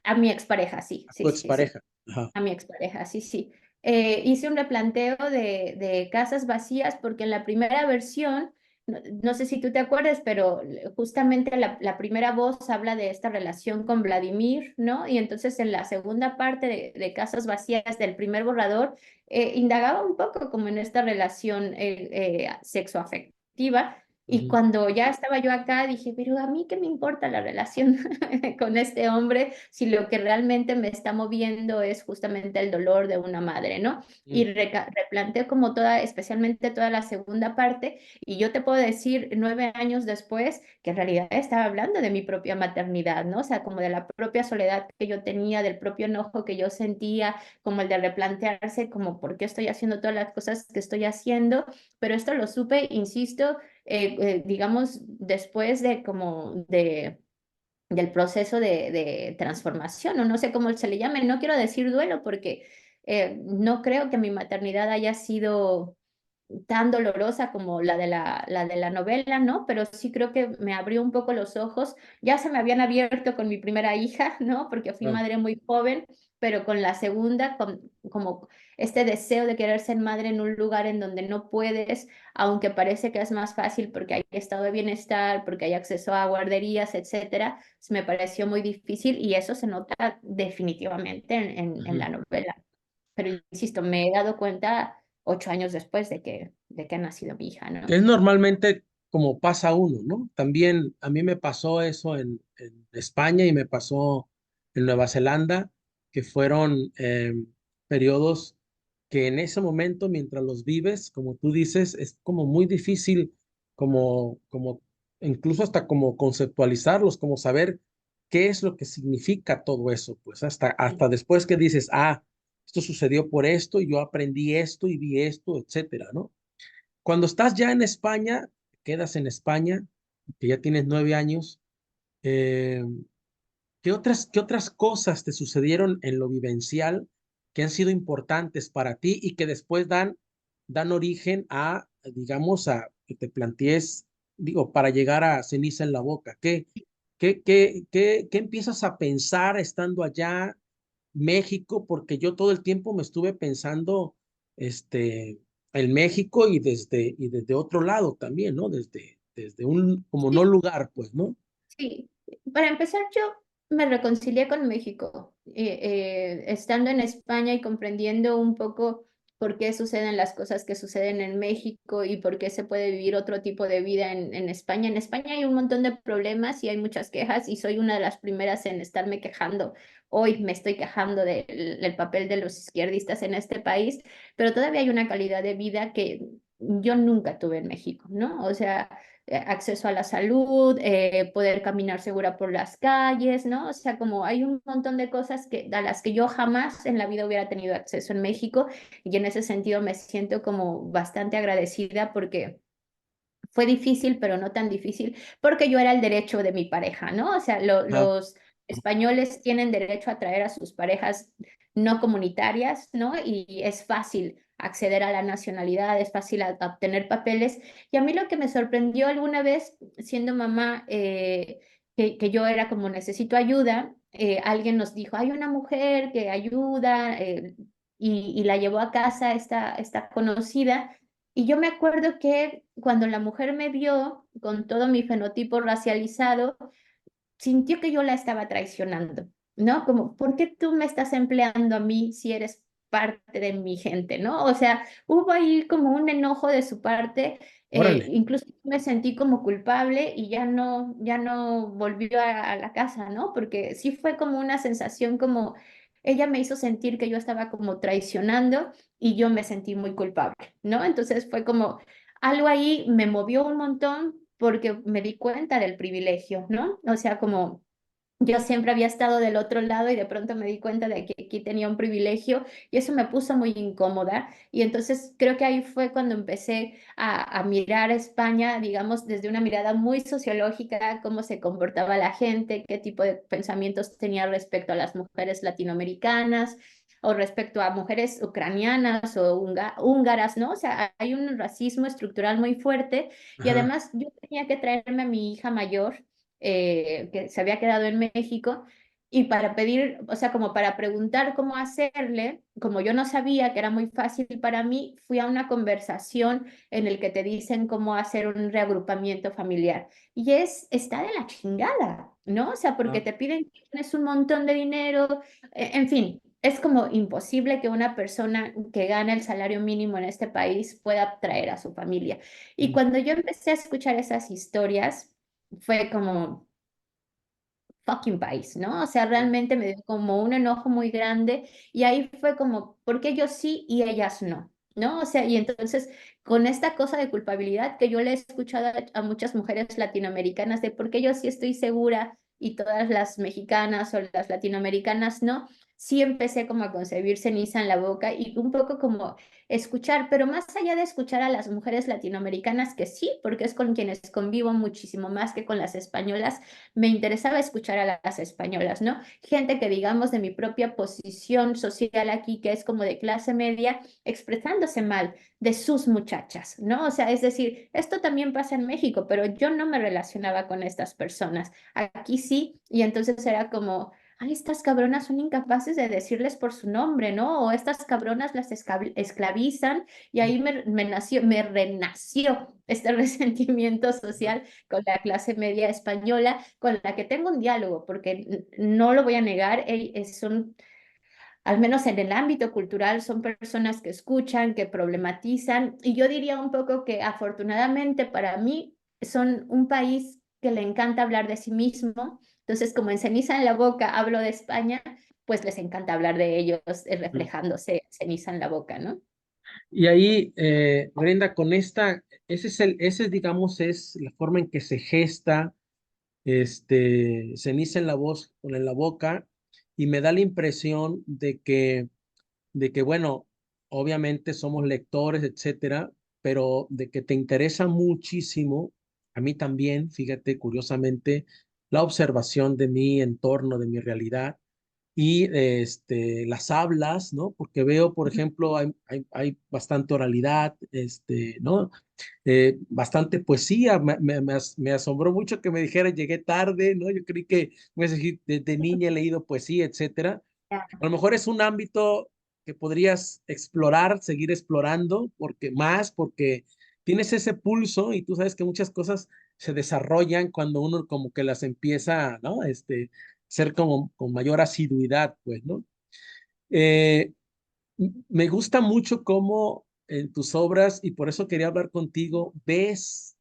A mi expareja, sí, a tu sí, sí, sí. expareja? Ajá. A mi expareja, sí, sí. Hice un replanteo de casas vacías porque en la primera versión, no sé si tú te acuerdas, pero justamente la primera voz habla de esta relación con Vladimir, ¿no? Y entonces en la segunda parte de Casas Vacías del primer borrador, indagaba un poco como en esta relación sexoafectiva. Y Ujú, cuando ya estaba yo acá, dije, pero a mí qué me importa la relación con este hombre si lo que realmente me está moviendo es justamente el dolor de una madre, ¿no? Y ujú, replanteo como toda, especialmente toda la segunda parte, y yo te puedo decir 9 años después que en realidad estaba hablando de mi propia maternidad, ¿no? O sea, como de la propia soledad que yo tenía, del propio enojo que yo sentía, como el de replantearse, como por qué estoy haciendo todas las cosas que estoy haciendo, pero esto lo supe, insisto, digamos, después de como del proceso de transformación, o no sé cómo se le llame, no quiero decir duelo porque no creo que mi maternidad haya sido tan dolorosa como la de la novela, ¿no? Pero sí creo que me abrió un poco los ojos. Ya se me habían abierto con mi primera hija, ¿no? Porque fui claro. madre muy joven, pero con la segunda, como este deseo de querer ser madre en un lugar en donde no puedes, aunque parece que es más fácil porque hay estado de bienestar, porque hay acceso a guarderías, etcétera, me pareció muy difícil y eso se nota definitivamente en Ujú. la novela. Pero insisto, me he dado cuenta 8 años después de que ha nacido mi hija, Que ¿no? es normalmente como pasa uno, ¿no? También a mí me pasó eso en España y me pasó en Nueva Zelanda, que fueron periodos que en ese momento, mientras los vives, como tú dices, es como muy difícil, como incluso hasta como conceptualizarlos, como saber qué es lo que significa todo eso, pues hasta después que dices, ah, esto sucedió por esto, y yo aprendí esto y vi esto, etcétera, ¿no? Cuando estás ya en España, quedas en España, que ya tienes 9 años, eh, qué otras cosas te sucedieron en lo vivencial que han sido importantes para ti y que después dan origen a, digamos, a que te plantees, digo, para llegar a ceniza en la boca? ¿Qué empiezas a pensar estando allá, México? Porque yo todo el tiempo me estuve pensando, en México y desde otro lado también, ¿no? Desde un, como no Sí, lugar, pues, ¿no? sí. Para empezar, yo me reconcilié con México, estando en España y comprendiendo un poco por qué suceden las cosas que suceden en México y por qué se puede vivir otro tipo de vida en España. En España hay un montón de problemas y hay muchas quejas y soy una de las primeras en estarme quejando. Hoy me estoy quejando del papel de los izquierdistas en este país, pero todavía hay una calidad de vida que yo nunca tuve en México, ¿no? O sea, acceso a la salud, poder caminar segura por las calles, ¿no? O sea, como hay un montón de cosas a las que yo jamás en la vida hubiera tenido acceso en México y en ese sentido me siento como bastante agradecida porque fue difícil, pero no tan difícil, porque yo era el derecho de mi pareja, ¿no? O sea, Ajá. los españoles tienen derecho a traer a sus parejas no comunitarias, ¿no? Y es fácil acceder a la nacionalidad, es fácil obtener papeles. Y a mí lo que me sorprendió alguna vez, siendo mamá, que yo era como necesito ayuda, alguien nos dijo, hay una mujer que ayuda, y la llevó a casa esta conocida. Y yo me acuerdo que cuando la mujer me vio con todo mi fenotipo racializado, sintió que yo la estaba traicionando, ¿no? Como, ¿por qué tú me estás empleando a mí si eres parte de mi gente, ¿no? O sea, hubo ahí como un enojo de su parte, Órale. incluso me sentí como culpable y ya no volvió a la casa, ¿no? Porque sí fue como una sensación como, ella me hizo sentir que yo estaba como traicionando y yo me sentí muy culpable, ¿no? Entonces fue como, algo ahí me movió un montón porque me di cuenta del privilegio, ¿no? O sea, como yo siempre había estado del otro lado y de pronto me di cuenta de que aquí tenía un privilegio y eso me puso muy incómoda. Y entonces creo que ahí fue cuando empecé a mirar a España, digamos, desde una mirada muy sociológica, cómo se comportaba la gente, qué tipo de pensamientos tenía respecto a las mujeres latinoamericanas o respecto a mujeres ucranianas o húngaras, ¿no? O sea, hay un racismo estructural muy fuerte y Ajá. además yo tenía que traerme a mi hija mayor, que se había quedado en México, y para pedir, o sea, como para preguntar cómo hacerle, como yo no sabía que era muy fácil para mí, fui a una conversación en el que te dicen cómo hacer un reagrupamiento familiar. Y está de la chingada, ¿no? O sea, porque Ah, te piden que tienes un montón de dinero, en fin. Es como imposible que una persona que gana el salario mínimo en este país pueda traer a su familia. Y mm, cuando yo empecé a escuchar esas historias, fue como fucking país, ¿no? O sea, mm, realmente me dio como un enojo muy grande y ahí fue como, ¿por qué yo sí y ellas no? ¿No? O sea, y entonces con esta cosa de culpabilidad que yo le he escuchado a muchas mujeres latinoamericanas de por qué yo sí estoy segura y todas las mexicanas o las latinoamericanas no, sí empecé como a concebir ceniza en la boca y un poco como escuchar, pero más allá de escuchar a las mujeres latinoamericanas, que sí, porque es con quienes convivo muchísimo más que con las españolas, me interesaba escuchar a las españolas, ¿no? Gente que digamos de mi propia posición social aquí, que es como de clase media, expresándose mal de sus muchachas, ¿no? O sea, es decir, esto también pasa en México, pero yo no me relacionaba con estas personas. Aquí sí, y entonces era como, ay, estas cabronas son incapaces de decirles por su nombre, ¿no? O estas cabronas las esclavizan y ahí me renació este resentimiento social con la clase media española, con la que tengo un diálogo, porque no lo voy a negar, son, al menos en el ámbito cultural, son personas que escuchan, que problematizan, y yo diría un poco que afortunadamente para mí son un país que le encanta hablar de sí mismo, entonces como en ceniza en la boca hablo de España, pues les encanta hablar de ellos, mm. reflejándose ceniza en la boca, ¿no? Y ahí, Brenda, con esta, digamos, es la forma en que se gesta ceniza en la voz, en la boca, y me da la impresión de que, bueno, obviamente somos lectores, etcétera, pero de que te interesa muchísimo, a mí también, fíjate, curiosamente, la observación de mi entorno, de mi realidad y las hablas, ¿no? Porque veo, por ejemplo, hay bastante oralidad, ¿no? Bastante poesía. Me asombró mucho que me dijera, llegué tarde, ¿no? Yo creí que, me ibas a decir, desde niña he leído poesía, etcétera. A lo mejor es un ámbito que podrías explorar, seguir explorando, porque tienes ese pulso y tú sabes que muchas cosas se desarrollan cuando uno como que las empieza, ¿no? Ser como con mayor asiduidad, pues, ¿no? Eh, Me gusta mucho cómo en tus obras, y por eso quería hablar contigo, ves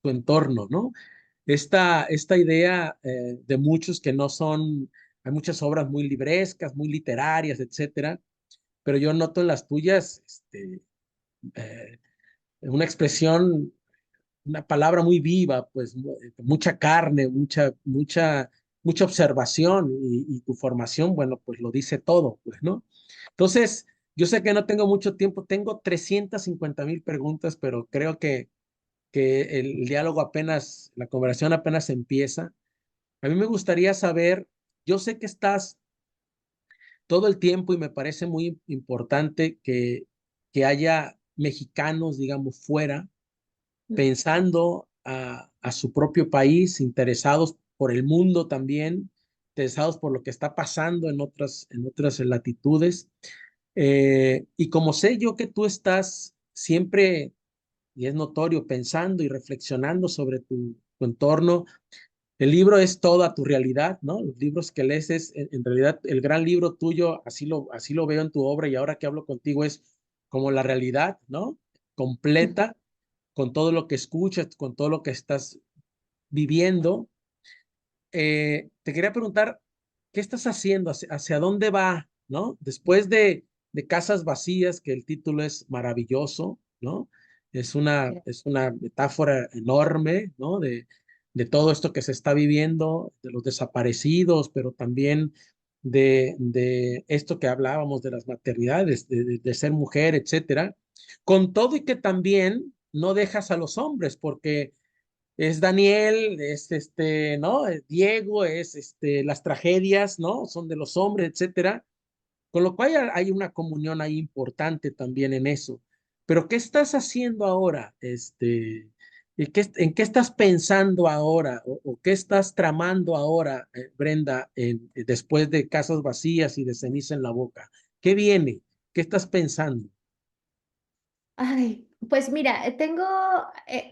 tu entorno, ¿no? Esta idea de muchos que no son, hay muchas obras muy librescas, muy literarias, etcétera, pero yo noto en las tuyas eh, una expresión, una palabra muy viva, pues mucha carne, mucha observación y tu formación, bueno, pues lo dice todo, pues, ¿no? Entonces, yo sé que no tengo mucho tiempo, tengo 350,000 preguntas, pero creo que el diálogo apenas, la conversación apenas empieza. A mí me gustaría saber, yo sé que estás todo el tiempo y me parece muy importante que haya mexicanos, digamos, fuera pensando a su propio país, interesados por el mundo también, interesados por lo que está pasando en otras latitudes. Y como sé yo que tú estás siempre, y es notorio, pensando y reflexionando sobre tu entorno, el libro es toda tu realidad, ¿no? Los libros que lees es, en realidad, el gran libro tuyo, así lo veo en tu obra y ahora que hablo contigo es como la realidad, ¿no? Completa, con todo lo que escuchas, con todo lo que estás viviendo. Te quería preguntar, ¿qué estás haciendo? Hacia dónde va? ¿No? Después de Casas Vacías, que el título es maravilloso, ¿no? Es una metáfora enorme, ¿no? De todo esto que se está viviendo, de los desaparecidos, pero también de esto que hablábamos de las maternidades, de ser mujer, etcétera. Con todo y que también no dejas a los hombres, porque es Daniel, es ¿no? Diego, es las tragedias, ¿no? Son de los hombres, etcétera. Con lo cual hay una comunión ahí importante también en eso. Pero ¿qué estás haciendo ahora? ¿En qué estás pensando ahora? O qué estás tramando ahora, Brenda, después de Casas Vacías y de Ceniza en la Boca? ¿Qué viene? ¿Qué estás pensando? Ay, pues mira,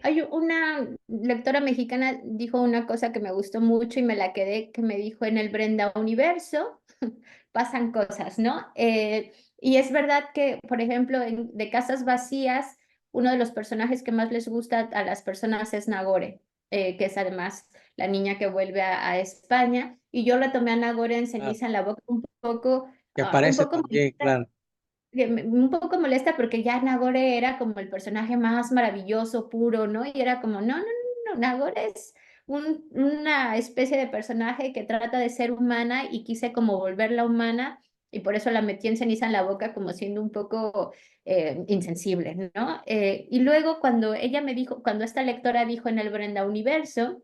hay una lectora mexicana dijo una cosa que me gustó mucho y me la quedé, que me dijo: en el Brenda Universo pasan cosas, ¿no? Y es verdad que, por ejemplo, de Casas Vacías, uno de los personajes que más les gusta a las personas es Nagore, que es además la niña que vuelve a España, y yo retomé a Nagore en Ah, Ceniza en la Boca que un aparece poco también, claro. un poco molesta porque ya Nagore era como el personaje más maravilloso, puro, ¿no? Y era como, no, no, no, no, Nagore es una especie de personaje que trata de ser humana y quise como volverla humana y por eso la metí en ceniza en la boca como siendo un poco insensible, ¿no? Y luego cuando ella me dijo, cuando esta lectora dijo en el Brenda Universo,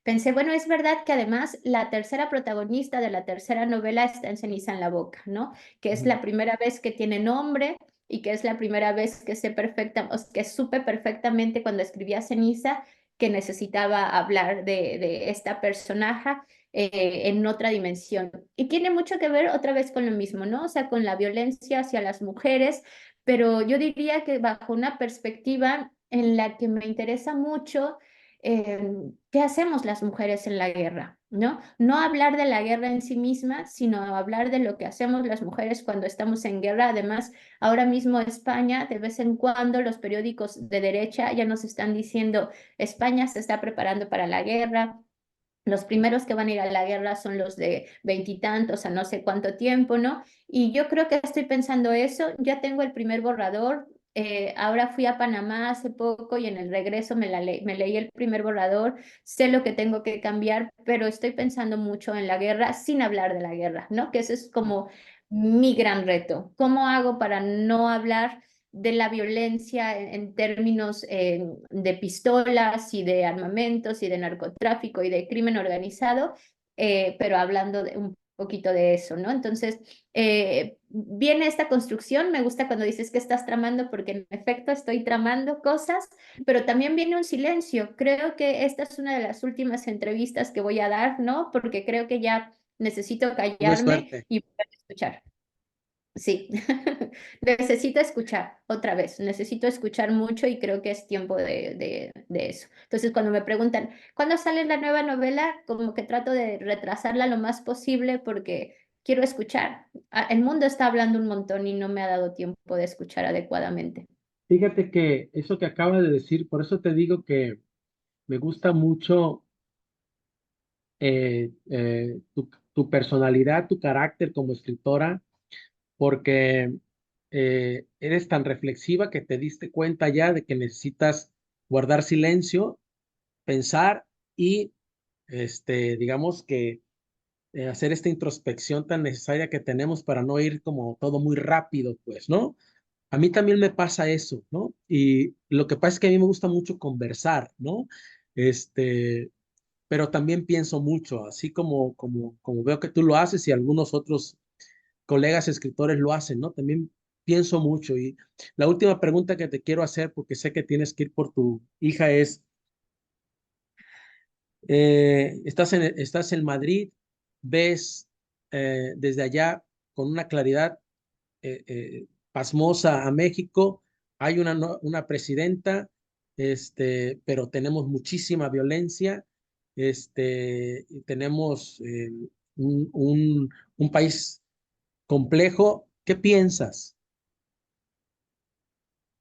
pensé, bueno, es verdad que además la tercera protagonista de la tercera novela está en Ceniza en la Boca, ¿no? Que es Ujú. la primera vez que tiene nombre y que es la primera vez que sé perfecta, o que supe perfectamente cuando escribía Ceniza que necesitaba hablar de esta personaje en otra dimensión. Y tiene mucho que ver otra vez con lo mismo, ¿no? O sea, con la violencia hacia las mujeres, pero yo diría que bajo una perspectiva en la que me interesa mucho qué hacemos las mujeres en la guerra, ¿no? No hablar de la guerra en sí misma, sino hablar de lo que hacemos las mujeres cuando estamos en guerra. Además, ahora mismo España, de vez en cuando los periódicos de derecha ya nos están diciendo, España se está preparando para la guerra. Los primeros que van a ir a la guerra son los de veintitantos a no sé cuánto tiempo, ¿no? Y yo creo que estoy pensando eso. Ya tengo el primer borrador. Ahora fui a Panamá hace poco y en el regreso me leí el primer borrador. Sé lo que tengo que cambiar, pero estoy pensando mucho en la guerra sin hablar de la guerra, ¿no? Que ese es como mi gran reto. ¿Cómo hago para no hablar de la violencia en términos de pistolas y de armamentos y de narcotráfico y de crimen organizado, pero hablando de un poquito de eso, ¿no? Entonces, viene esta construcción, me gusta cuando dices que estás tramando, porque en efecto estoy tramando cosas, pero también viene un silencio. Creo que esta es una de las últimas entrevistas que voy a dar, ¿no? Porque creo que ya necesito Tuve callarme suerte. y poder escuchar. Sí, necesito escuchar otra vez, necesito escuchar mucho y creo que es tiempo de eso. Entonces, cuando me preguntan, ¿cuándo sale la nueva novela? Como que trato de retrasarla lo más posible porque quiero escuchar. El mundo está hablando un montón y no me ha dado tiempo de escuchar adecuadamente. Fíjate que eso que acabas de decir, por eso te digo que me gusta mucho tu personalidad, tu carácter como escritora, porque eres tan reflexiva que te diste cuenta ya de que necesitas guardar silencio, pensar y, digamos que hacer esta introspección tan necesaria que tenemos para no ir como todo muy rápido, pues, ¿no? A mí también me pasa eso, ¿no? Y lo que pasa es que a mí me gusta mucho conversar, ¿no? Este, pero también pienso mucho, así como veo que tú lo haces y algunos otros colegas escritores lo hacen, ¿no? También pienso mucho. Y la última pregunta que te quiero hacer, porque sé que tienes que ir por tu hija, es, estás en Madrid, ves desde allá con una claridad pasmosa a México, hay una, una presidenta, pero tenemos muchísima violencia, y tenemos un país complejo. ¿Qué piensas?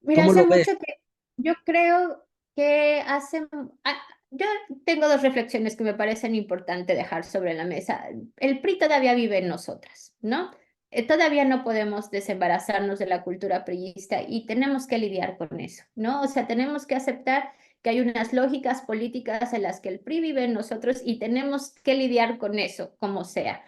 Mira, ¿Cómo hace lo ves? mucho que yo creo que yo tengo dos reflexiones que me parecen importantes dejar sobre la mesa. El PRI todavía vive en nosotras, ¿no? Todavía no podemos desembarazarnos de la cultura priista y tenemos que lidiar con eso, ¿no? O sea, tenemos que aceptar que hay unas lógicas políticas en las que el PRI vive en nosotros y tenemos que lidiar con eso, como sea.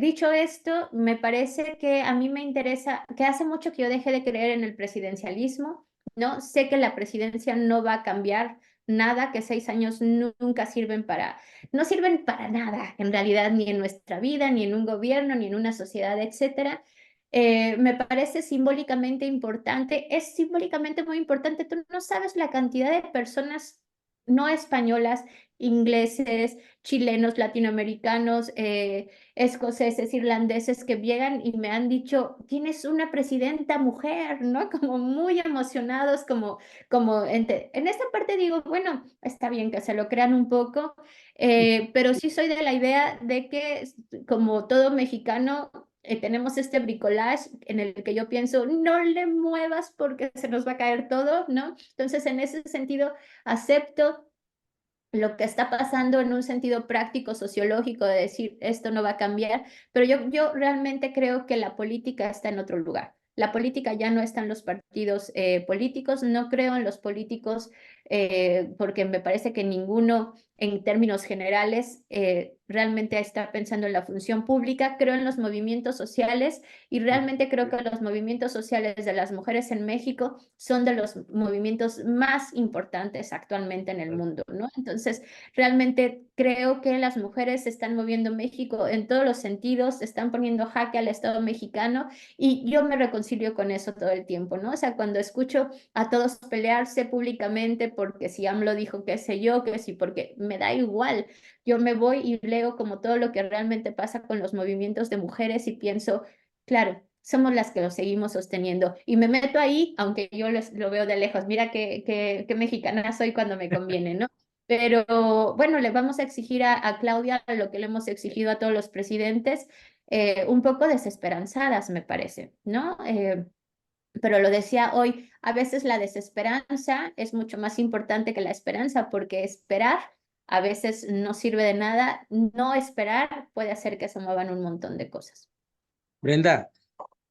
Dicho esto, me parece que a mí me interesa, que hace mucho que yo dejé de creer en el presidencialismo, ¿no? Sé que la presidencia no va a cambiar nada, que 6 años nunca sirven no sirven para nada, en realidad, ni en nuestra vida, ni en un gobierno, ni en una sociedad, etcétera. Me parece simbólicamente importante, es simbólicamente muy importante. Tú no sabes la cantidad de personas no españolas, ingleses, chilenos, latinoamericanos, escoceses, irlandeses que llegan y me han dicho, tienes una presidenta mujer, ¿no? Como muy emocionados, en esta parte digo, bueno, está bien que se lo crean un poco, pero sí soy de la idea de que como todo mexicano, tenemos este bricolage en el que yo pienso, no le muevas porque se nos va a caer todo, ¿no? Entonces, en ese sentido, acepto lo que está pasando en un sentido práctico, sociológico, de decir esto no va a cambiar, pero yo realmente creo que la política está en otro lugar. La política ya no está en los partidos políticos, no creo en los políticos porque me parece que ninguno en términos generales realmente está pensando en la función pública, creo en los movimientos sociales y realmente creo que los movimientos sociales de las mujeres en México son de los movimientos más importantes actualmente en el mundo, ¿no? Entonces, realmente creo que las mujeres están moviendo México en todos los sentidos, están poniendo jaque al Estado mexicano y yo me reconcilio con eso todo el tiempo, ¿no? O sea, cuando escucho a todos pelearse públicamente porque si AMLO dijo qué sé yo, que sí, porque me da igual, yo me voy y leo como todo lo que realmente pasa con los movimientos de mujeres y pienso, claro, somos las que lo seguimos sosteniendo. Y me meto ahí, aunque yo lo veo de lejos. Mira qué mexicana soy cuando me conviene, ¿no? Pero bueno, le vamos a exigir a Claudia lo que le hemos exigido a todos los presidentes, un poco desesperanzadas, me parece, ¿no? Pero lo decía hoy, a veces la desesperanza es mucho más importante que la esperanza, porque esperar a veces no sirve de nada, no esperar puede hacer que se muevan un montón de cosas. Brenda,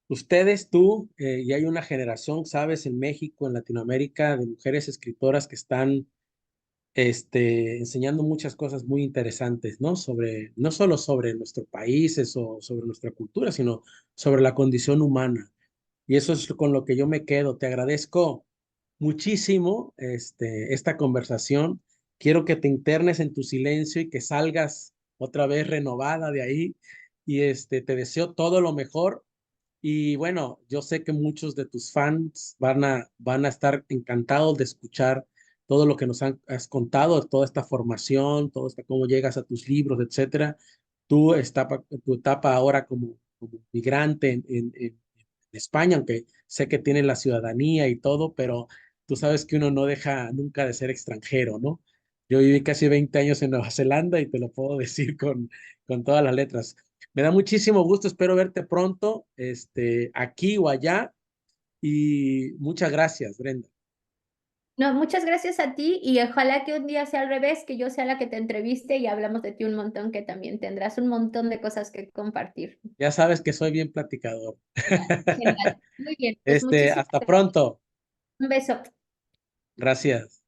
ustedes, tú, y hay una generación, sabes, en México, en Latinoamérica, de mujeres escritoras que están enseñando muchas cosas muy interesantes, ¿no? No solo sobre nuestros países o sobre nuestra cultura, sino sobre la condición humana. Y eso es con lo que yo me quedo. Te agradezco muchísimo, esta conversación. Quiero que te internes en tu silencio y que salgas otra vez renovada de ahí. Y te deseo todo lo mejor. Y bueno, yo sé que muchos de tus fans van a estar encantados de escuchar todo lo que has contado, toda esta formación, todo esto, cómo llegas a tus libros, etcétera. Tu etapa ahora como como migrante en España, aunque sé que tienen la ciudadanía y todo, pero tú sabes que uno no deja nunca de ser extranjero, ¿no? Yo viví casi 20 años en Nueva Zelanda y te lo puedo decir con todas las letras. Me da muchísimo gusto, espero verte pronto, aquí o allá, y muchas gracias, Brenda. No, muchas gracias a ti y ojalá que un día sea al revés, que yo sea la que te entreviste y hablamos de ti un montón, que también tendrás un montón de cosas que compartir. Ya sabes que soy bien platicador. Genial. Muy bien, pues muchísimas Hasta gracias. pronto. Un beso. Gracias.